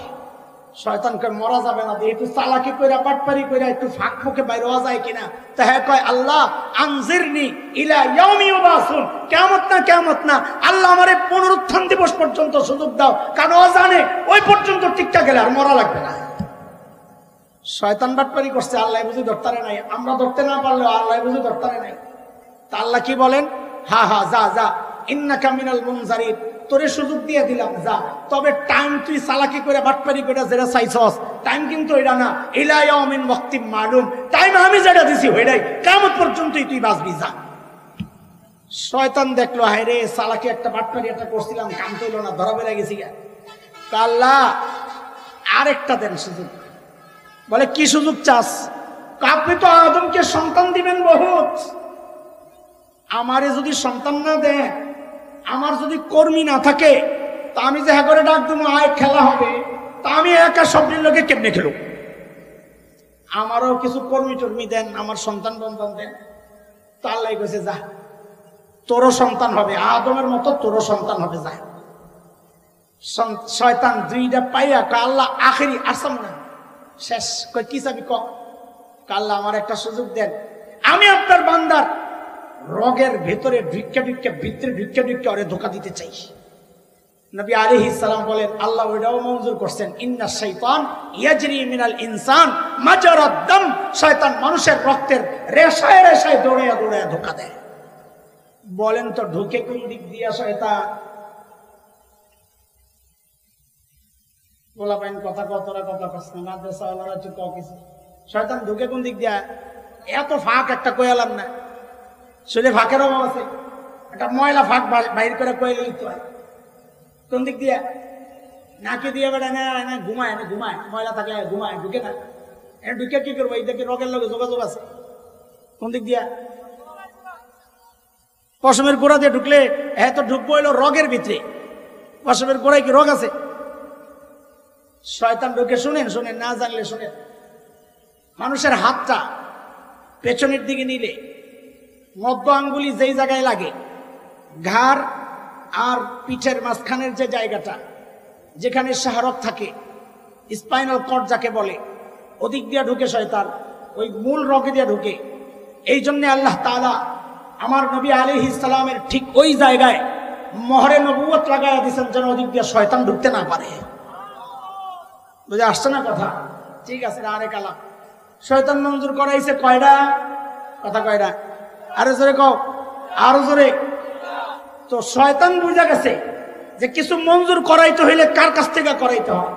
শয়তানকে মরা যাবে না, একটু চালাকি কইরা পাটপারি কইরা একটু ফাঁক ফুকে বাইরে হওয়া যায় কিনা। তা হ্যাঁ কয় আল্লাহ আনজিরনি ইলা ইয়াউমি ইউবাসুন, কিয়ামত না আল্লাহ আমারে পুনরুত্থান দিবস পর্যন্ত সুযোগ দাও, কারণ ও জানে ওই পর্যন্ত টিকটা গেলে আর মরা লাগবে না। শয়তান বাটপারি করছে, আল্লাহ বুঝি ধরতারে নাই, আমরা ধরতে না পারলেও আল্লাহ বুঝি ধরতারে নাই। তা আল্লাহ কি বলেন, হা হা যা যা, ইন্নাকা মিনাল মুনজারিন, তোরে সুযোগ দিয়ে দিলাম যা, তবে টাইম তুই চালাকি করে বাটপারি করে যেটা চাইছস টাইম কিন্তু এটা না, ইলা ইয়াউমিন ওয়াক্তিম মালুম, টাইম আমি যেটা দিছি ওইটাই, কিয়ামত পর্যন্তই তুই বাঁচবি যা। শয়তান দেখলো হায় রে চালাকি একটা বাটপারি একটা করছিলাম, কাম হইল না, ধরা বেড়ে গেছি। আল্লাহ আরেকটা দেন সুযোগ। বলে কি সুযোগ চাস? আপনি তো আদমকে সন্তান দিবেন বহুত, আমারে যদি সন্তান না দেন, আমার যদি কর্মী না থাকে, তা আমি যে হ্যাঁ করে ডাক দেবো আয় খেলা হবে, তা আমি একা সবটির লোকে কেমনে খেলো? আমারও কিছু কর্মী টর্মী দেন, আমার সন্তান বন্তান দেন। তা আল্লাহ কইছে যা, তোরও সন্তান হবে, আদমের মতো তোরও সন্তান হবে যা। শয়তান দুইটা পাইয়া আল্লাহ আখেরি আসাম না শেষ, কই কি চাবি ক? আল্লাহ আমার একটা সুযোগ দেন, আমি আপনার বান্দার রগের ভেতরে ভিক্ষা ভিতরে ভিক্ষা ওরে ধোকা দিতে চাই। নবী আলাইহিস সালাম বলেন আল্লাহ ওইটাও মঞ্জুর করছেন, ইন্না শাইতান ইয়াজরি মিনাল ইনসান মাজারাদ দাম, শয়তান মানুষের রক্তের রেশায় রেশায় দৌড়াইয়া দৌড়াইয়া ধোকা দেয়। বলেন তো ঢুকে কোন দিক দিয়া শয়তান? বলা পাইন কথা কতরা কথা কষ্ট মাদ্রাসা ওয়ালারা তো ক কিছু, শয়তান ঢুকে কোন দিক দিয়া? এত ফাঁক একটা কইলাম না, শুনে ফাঁকের অভাব আছে, একটা ময়লা ফাঁক বাইর করে কইলে লিখতে হয়। কোন দিক দিয়া? নাকি দিয়ে বেড়া না ঘুমায়, ময়লা থাকলে ঘুমায়, ঢুকে না। ঢুকে কি করবো? এই দেখে রগের লগে যোগাযোগ আছে। কোন দিক দিয়া? পশমের গোড়া দিয়ে ঢুকলে এত ঢুকবো হইলো রগের ভিতরে, পশমের গোড়ায় কি রগ আছে? শয়তান ঢুকে, শুনেন না জানলে শুনেন, মানুষের হাতটা পেছনের দিকে নিলে মধ্য আঙ্গুলি যেই জায়গায় লাগে, ঘাড় আর পিঠের মাঝখানের যে জায়গাটা যেখানে শাহরগ থাকে, স্পাইনাল কর্ড যাকে বলে, ওদিক দিয়ে ঢুকে শয়তান, ওই মূল রগে দিয়ে ঢুকে। এই জন্য আল্লাহ তাআলা আমার নবী আলাইহিস সালামের ঠিক ওই জায়গায় মোহরে নবুয়ত লাগাইয়া দিয়েছেন, যেন ওদিক দিয়ে শয়তান ঢুকতে না পারে। বুঝে আসছে না কথা? ঠিক আছে, আরেক আলাপ। শয়তান মঞ্জুর করাইছে কয়টা? কথা কয়টা? আরো জোরে কও, আরো জোরে। তো শয়তান বুঝা গেছে যে কিছু মঞ্জুর করাইতে হইলে কার কাছ থেকে করাইতে হয়।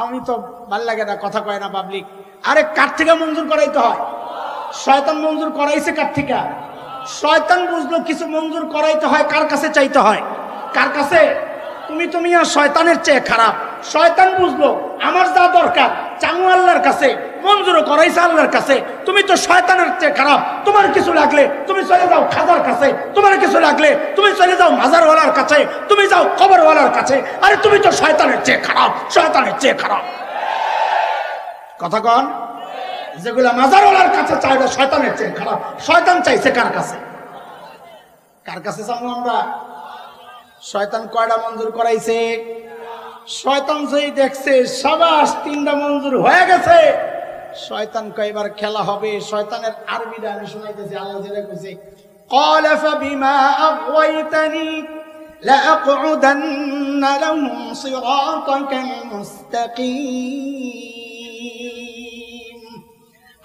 আমি তো ভাল লাগে না, কথা কয় না পাবলিক। আরে কার থেকে মঞ্জুর করাইতে হয়? শয়তান মঞ্জুর করাইছে কার থেকে? শয়তান বুঝলো কিছু মঞ্জুর করাইতে হয় কার কাছে চাইতে হয়? কার কাছে? তুমি আর শয়তানের চেয়ে খারাপ। শয়তান বুঝলো আমার যা দরকার চামু আল্লাহর কাছে, মঞ্জুরও করাইছে আল্লাহর কাছে। তুমি তো শয়তানের চেয়ে খারাপ, তোমার কিছু লাগলে তুমি চলে যাও খাজার কাছে, তোমার কিছু লাগলে তুমি চলে যাও মাজারওয়ালার কাছে, তুমি যাও কবরওয়ালার কাছে। আরে তুমি তো শয়তানের চেয়ে খারাপ, শয়তানের চেয়ে খারাপ। কথা কন? যেগুলা মাজারওয়ালার কাছে চাইবে শয়তানের চেয়ে খারাপ। শয়তান চাইছে কার কাছে? কার কাছে চাবো আমরা? শয়তান কয়টা মঞ্জুর করাইছে? শয়তান যেই দেখছে সাবাস তিনটা মঞ্জুর হয়ে গেছে, শয়তান কয়বার খেলা হবে। শয়তানের আরবিটা আমি শোনাইতেছি, আল্লাহ যেটা কইছে, قال فبما أغويتني لأقعدن لهم صراطك المستقيم।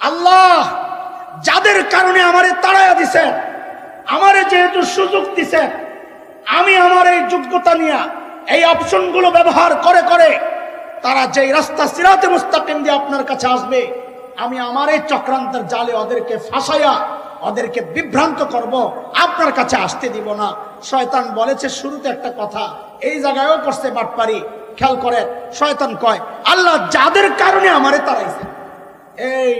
আল্লাহ যাদের কারণে আমারে তাড়ায়া দিছেন, আমারে যেহেতু সুযোগ দিছেন, আমি আমার এই যোগ্যতা নিয়ে এই অপশনগুলো ব্যবহার করে করে তারা যেই রাস্তা সিরাতে মুস্তাকিম দিয়ে আপনার কাছে আসবে, আমি আমার এই চক্রান্তের জালে ওদেরকে ফাঁসাইয়া ওদেরকে বিভ্রান্ত করব, আপনার কাছে আসতে দিব না। শয়তান বলেছে শুরুতে একটা কথা, এই জায়গায়ও করছে বাটপারি। খেয়াল করে শয়তান কয় আল্লাহ যাদের কারণে আমারে তাড়াইছে। এই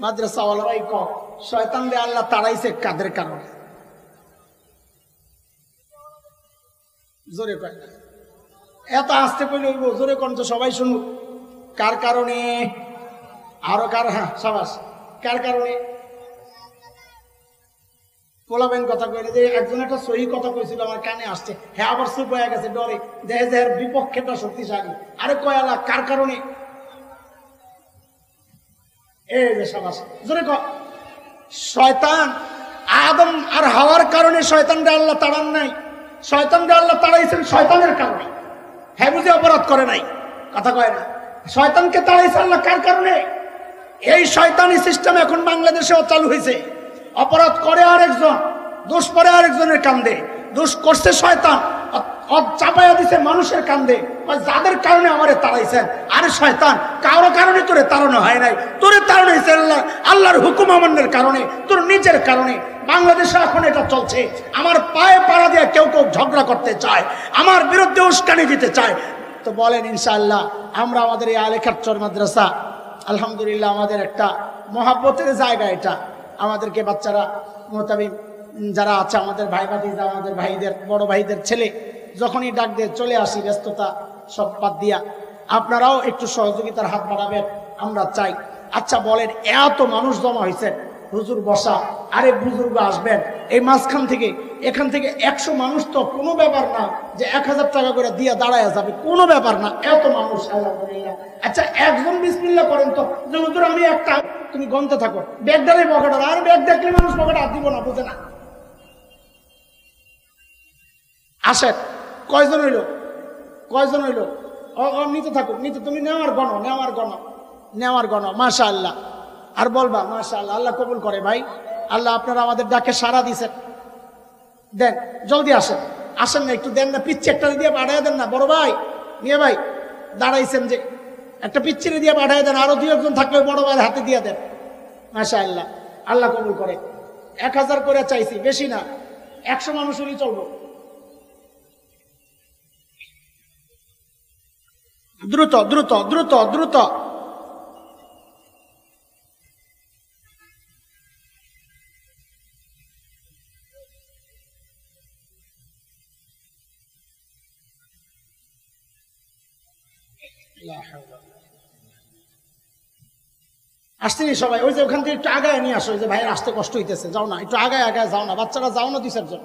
মাদ্রাসাওয়ালারাই কয় শয়তান রে আল্লাহ তাড়াইছে কাদের কারণে? জোরে কয় না। এত আসতে কইলে ওই জোরে কণ্ঠ সবাই শুনুক। কার কারণে? আরো কার? হ্যাঁ সাবাস। কার কারণে? পোলাবেন কথা কইলে যে একজন একটা সহি কথা কইছিল আমার কানে আসছে, হ্যাঁ আবার চুপ হয়ে গেছে ডরে, দেখে যে বিপক্ষেটা শক্তিশালী। আরে কয়ালা কার কারণে? এই যে সাবাস, জোরে কর। শয়তান আদম আর হাওয়ার কারণে শয়তানকে আল্লাহ তাড়ান নাই, শয়তানকে আল্লাহ তাড়াইছেন শয়তানের কারণে। হ্যাঁ বুঝে অপরাধ করে নাই, কথা কয় না। শয়তানকে তাড়াইছে আল্লাহ কার কারণে? এই শয়তানি সিস্টেম এখন বাংলাদেশেও চালু হয়েছে। অপরাধ করে আরেকজন, দোষ পরে আরেকজনের কান্দে, দোষ করছে শয়তান, চাপাইয়া দিছে মানুষের কান্দে, যাদের কারণে আমারে তাড়াইছেন। আরে শয়তান, কারো কারণে তোরে তাড়ানো হয় নাই, তোরে তাড়ানো হয়েছে আল্লাহর হুকুম অমান্যের কারণে, তোর নিজের কারণে। বাংলাদেশে এখন এটা চলছে। আমার পায়ে পাড়া দিয়ে কেউ কেউ ঝগড়া করতে চায়, আমার বিরুদ্ধে উস্কানি দিতে চায়। তো বলেন ইনশাআল্লাহ আমরা আমাদের এই আলেখাচ্চর মাদ্রাসা আলহামদুলিল্লাহ আমাদের একটা মহাব্বতের জায়গা। এটা আমাদেরকে বাচ্চারা মোতাবিক যারা আছে, আমাদের ভাই ভাতিজা, আমাদের ভাইদের বড় ভাইদের ছেলে যখনই ডাক দিয়ে চলে আসি, ব্যস্ততা সব বাদ দিয়া আপনারাও একটু সহযোগিতার হাত বাড়াবেন আমরা চাই। আচ্ছা বলেন, এত মানুষ জমা হয়েছে, হুজুর বসা, আরেক বুজুর্গ আসবেন এই মাঝখান থেকে, এখান থেকে 100 মানুষ তো কোনো ব্যাপার না যে 1000 টাকা করে দিয়ে দাঁড়ায় যাবে, কোনো ব্যাপার না, এত মানুষ আলহামদুলিল্লাহ। আচ্ছা একজন বিসমিল্লাহ করেন তো যে হুজুর আমি একটা, তুমি গন্তে থাকো, ব্যাগটারে পকেট, আর ব্যাগ দেখলে মানুষ পকেট হাত দিব না, বুঝে না। আসেন, কয়জন হইল? কয়জন হইল? নিতে থাকুক, নিতে, তুমি নেওয়ার গণ, নেওয়ার গণ, নেওয়ার গণ। মাশাআল্লাহ। আর বলবা মাশাআল্লাহ, আল্লাহ কবুল করে ভাই। আল্লাহ আপনারা আমাদের ডাকে সাড়া দিয়েছেন। দেন জলদি আসেন, আসেন না একটু দেন না, পিচ্ছি একটা দিয়ে পাঠাই দেন না। বড় ভাই, নিয়ে ভাই দাঁড়াইছেন যে একটা পিচ্ছিরে দিয়ে পাঠাই দেন, আরো 2-1 থাকলে বড় ভাইয়ের হাতে দিয়ে দেন। মাশাআল্লাহ, আল্লাহ কবুল করে। 1000 করে চাইছি, বেশি না, 100 মানুষ হলেই চলবো। দ্রুত দ্রুত দ্রুত দ্রুত। আসতেনি সবাই, ওই যে ওখান থেকে একটু আগায় নিয়ে আসো, ওই যে ভাইয়ের আসতে কষ্ট হইতেছে, যাও না একটু আগায় আগায় যাও না, বাচ্চারা যাও না 2-4 জন।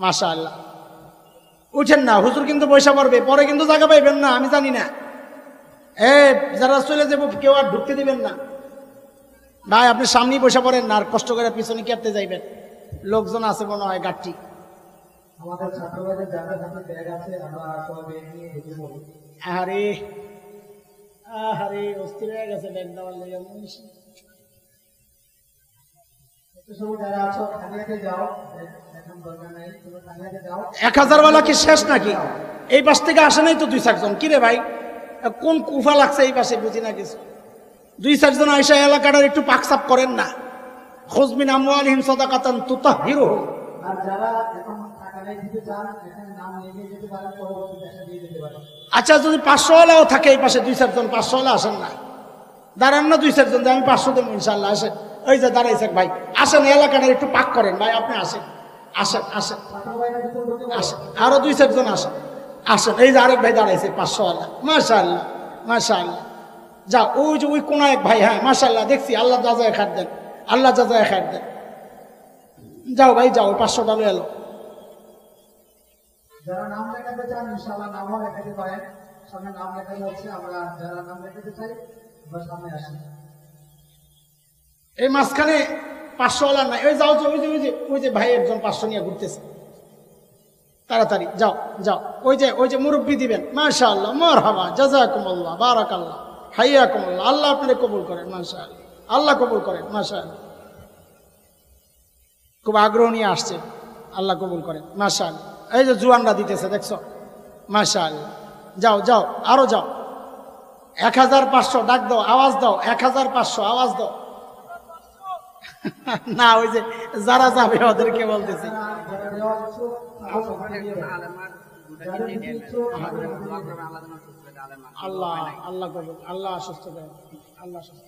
মাশাআল্লাহ, উঠেন না, হুজুর কিন্তু পয়সা পড়বে, পরে কিন্তু জায়গা পাইবেন না, আমি জানি না। যারা চলে যাবো কেউ আর ঢুকতে দিবেন না ভাই, আপনি সামনেই পয়সা পড়েন না, আর কষ্ট করে পিছনে কেটে যাইবেন, লোকজন আছে মনে হয় গাঠটি। আরে আরে অস্থির হয়ে গেছে ব্যাগ দেওয়ার লেগে। 1000 কি শেষ নাকি? এই পাশ থেকে আসে নাই তো 2-4 জন। কিরে ভাই, কোন কুফা লাগছে এই পাশে, বুঝি না কিছু। 2-4 জন আইসা এলাকাটার একটু পাকসাপ করেন না। খুজমিন আমওয়ালিহিম সাদাকাতান তুতাহহিরুহুম। আর যারা এখন টাকা দিতে চান, এখানে নাম লিখে দিতে পারেন, পরবর্তীতে টাকা দিয়ে দিতে পারেন। আচ্ছা যদি 500 ওয়ালাও থাকে এই পাশে 2-4 জন, 500 ওয়ালা আসেন না, দাঁড়ান না 2-4 জন, আমি 500 দেবো ইনশাআল্লাহ। আসেন, ওই যে দাঁড়াইছে ভাই, আসেন এলাকাটার একটু পাক করেন ভাই, আপনি আসেন, আসেন আসেন আসেন, আরো 2-4 জন আসেন, আসেন। এই যে আরেক ভাই দাঁড়াইছে 500 ওয়ালা, মাশাআল্লাহ মাশাআল্লাহ। যা ওই যে ওই কোন এক ভাই, হ্যাঁ মাশাআল্লাহ দেখছি, আল্লাহ জাযায়ে খায়ের দেন, আল্লাহ জাযায়ে খায়ের দেন। যাও ভাই যাও, 500 টাকা এলো। যারা নাম লেখাতে চান ইনশাআল্লাহ নামও লেখাতে পারেন, সামনে নাম লেখানো হচ্ছে, আমরা যারা নাম লেখাতে চাই আমরা সামনে আসি। এই মাঝখানে 500 ওয়ালা নাই, ওই যাও, ওই যে ভাই একজন 500 নিয়ে ঘুরতেছে, তাড়াতাড়ি যাও যাও। ওই যে মুরব্বি দিবেন। মাশাআল্লাহ, মারহাবা, জাযাকুমুল্লাহ, বারাকাল্লাহ, হাইয়াকুমুল্লাহ, আল্লাহ আপনাদের কবুল করেন। মাশাআল্লাহ, আল্লাহ কবুল করেন। মাশাআল্লাহ, খুব আগ্রহ নিয়ে আসছে, আল্লাহ কবুল করেন। মাশাআল্লাহ, এই যে জুয়ানরা দিতেছে দেখছো, মাশাআল্লাহ। যাও যাও, আরো যাও। 1500 ডাক দাও, আওয়াজ দাও, 1500 আওয়াজ দাও। না ওই যে যারা যাবে ওদেরকে বলতেছি। আল্লাহ আল্লাহ কবুল, আল্লাহ সুস্থ দেয়, আল্লাহ সুস্থ।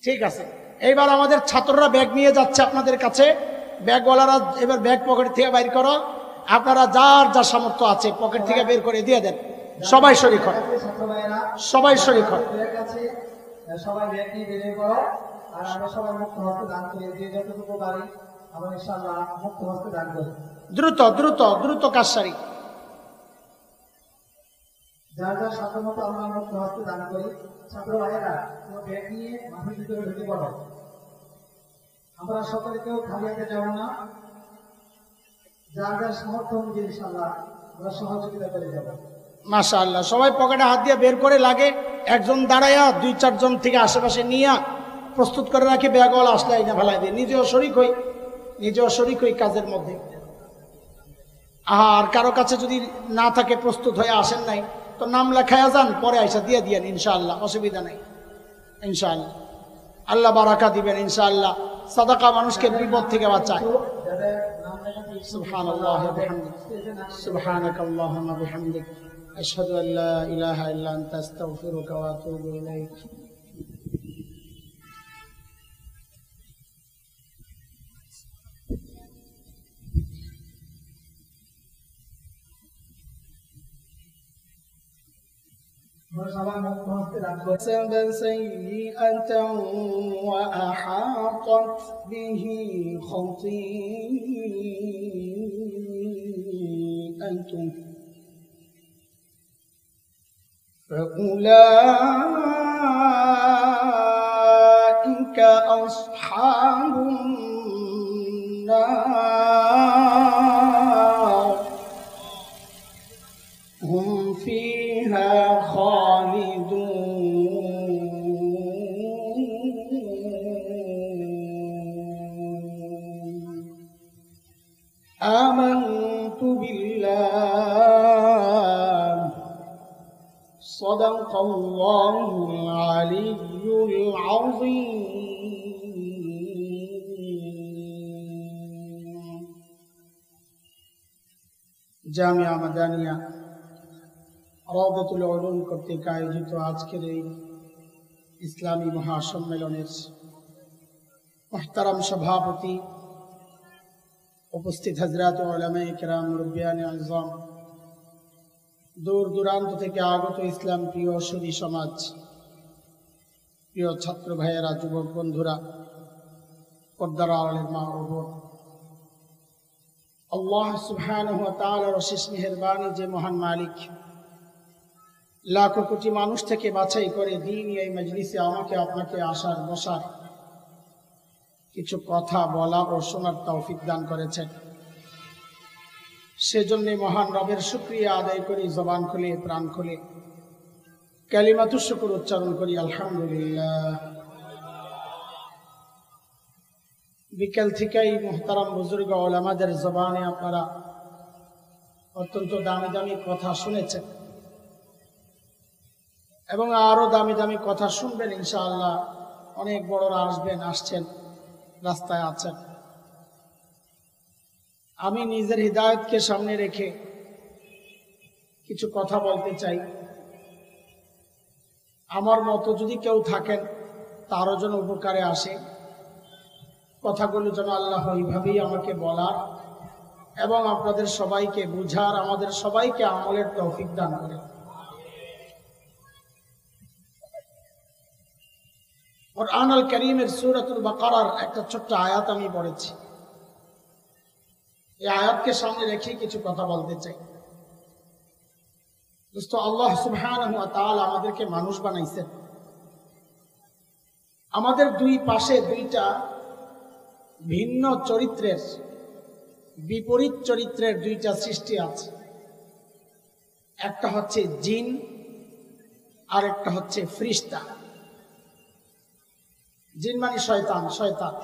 ঠিক আছে, এইবার আমাদের ছাত্ররা ব্যাগ নিয়ে যাচ্ছে আপনাদের কাছে। ব্যাগওয়ালারা এবার ব্যাগ পকেট থেকে বাইর করো, আপনারা যার যা সামর্থ্য আছে পকেট থেকে বের করে দিয়ে দেন। সবাই শরীক হয়, সবাই শরীক হয়। সবাই ব্যাগ নিয়ে বেরিয়ে পড়ো, আর আমরা সবাই মুক্ত হস্তে দান করি, যে যতটুকু পারি আমরা ইনশাআল্লাহ মুক্ত হস্তে দান করি। দ্রুত দ্রুত দ্রুত কাজ সারি। যার যার সাধ্য মতো আমরা মুক্ত হস্তে দান করি। ছাত্র ভাইয়েরা তোমার ব্যাগ নিয়ে মাঠের ভিতরে ঢুকে পড়ো। আমরা সকলে কেউ খালি হাতে যাব না, যার যার সামর্থ্য অনুযায়ী ইনশাআল্লাহ আমরা সহযোগিতা করে যাব। মাশাআল্লাহ, সবাই পকেটে হাত দিয়ে বের করে লাগে, একজন দাঁড়ায়া 2-4 জন থেকে আশেপাশে নিয়ে প্রস্তুত করে রাখি, ব্যাগওয়ালা আসলে আইনা ফেলাই দিয়ে নিজেও শরিক হই কাজের মধ্যে। আর কারো কাছে যদি না থাকে, প্রস্তুত হয়ে আসেন নাই, তো নাম লেখায়া যান, পরে আইসা দিয়ে দিয়েন, ইনশাআল্লাহ অসুবিধা নাই। ইনশাআল্লাহ আল্লাহ বারাকা দিবেন। ইনশাআল্লাহ সাদাকা মানুষকে বিপদ থেকে বাঁচায়। সুবহানাল্লাহ ওয়া বিহামদিহি, সুবহানাকাল্লাহুম্মা ওয়া বিহামদিক, আশহাদু আল লা ইলাহা ইল্লা আনতা আস্তাগফিরুকা ওয়া আতুবু ইলাইক। حسب سيئة وأحاطت به خطيئته فأولئك أصحاب النار هم فيها آمنت بالله صدق الله العلي العظيم। জামিয়া মাদানিয়া রওদাতুল উলুম কর্তৃক আয়োজিত আজকের এই ইসলামী মহাসম্মেলনের মুহতারাম সভাপতি, উপস্থিত হযরত উলামায়ে কেরাম, মুরব্বিয়ানে আযম, দূর দূরান্ত থেকে আগত ইসলাম প্রিয় সুধী সমাজ, প্রিয় ছাত্র ভাইয়েরা, যুবক বন্ধুরা, পর্দার আড়ালের মা ও বোন, আল্লাহ সুবহানাহু ওয়া তাআলার অশেষ মেহেরবানি যে মহান মালিক লাখো কোটি মানুষ থেকে বাছাই করে দ্বীনি এই মজলিসে আমাকে আপনাকে আসার বসার, কিছু কথা বলা ও শোনার তৌফিক দান করেছেন। সেজন্য মহান রবের শুকরিয়া আদায় করি, জবান খুলে প্রাণ খুলে কালিমাতুশ শুকর উচ্চারণ করি, আলহামদুলিল্লাহ। বিকেল থেকেই মুহতারাম বুজুর্গ উলামাদের জবানে আপনারা অত্যন্ত দামি দামি কথা শুনেছেন এবং আরো দামি দামি কথা শুনবেন ইনশাআল্লাহ। অনেক বড়রা আসবেন, আসছেন, রাস্তায় আছেন। আমি নিজের হিদায়াতকে সামনে রেখে কিছু কথা বলতে চাই। আমার মতো যদি কেউ থাকেন, তারও যেন উপকারে আসে, কথাগুলো যেন আল্লাহ ওইভাবেই আমাকে বলার এবং আপনাদের সবাইকে বুঝার, আমাদের সবাইকে আমলের তৌফিক দান করে। কুরআন আল কারীমের সূরাতুল বাকারার একটা ছোট্ট আয়াত আমি পড়েছি। এই আয়াতকে সামনে রেখে কিছু কথা বলতে চাই। দোস্ত, আল্লাহ সুবহানাহু ওয়া তাআলা আমাদেরকে মানুষ বানাইছেন। আমাদের দুই পাশে দুইটা ভিন্ন চরিত্রের, বিপরীত চরিত্রের দুইটা সৃষ্টি আছে। একটা হচ্ছে জিন আর একটা হচ্ছে ফেরেশতা। জিন মানে শয়তান, শয়তান।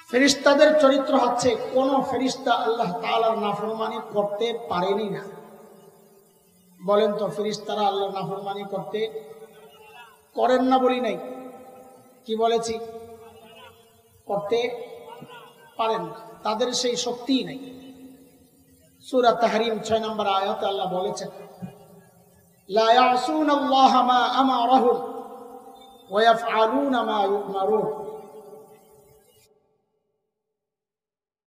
ফেরেশতাদের চরিত্র হচ্ছে কোন ফেরেশতা আল্লাহ তাআলার নাফরমানি করতে পারেনি না। বলেন তো, ফেরেশতারা আল্লাহর নাফরমানি করেন না বলি নাই, কি বলেছি? করতে পারেন না, তাদের সেই শক্তিই নাই। সূরা তাহরিম 6 নম্বর আয়াতে আল্লাহ বলেছেন, লা ইয়াসুনাল্লাহা মা আমারাহুম ওয়া ইয়াফআলুনা মা ইউমারুন।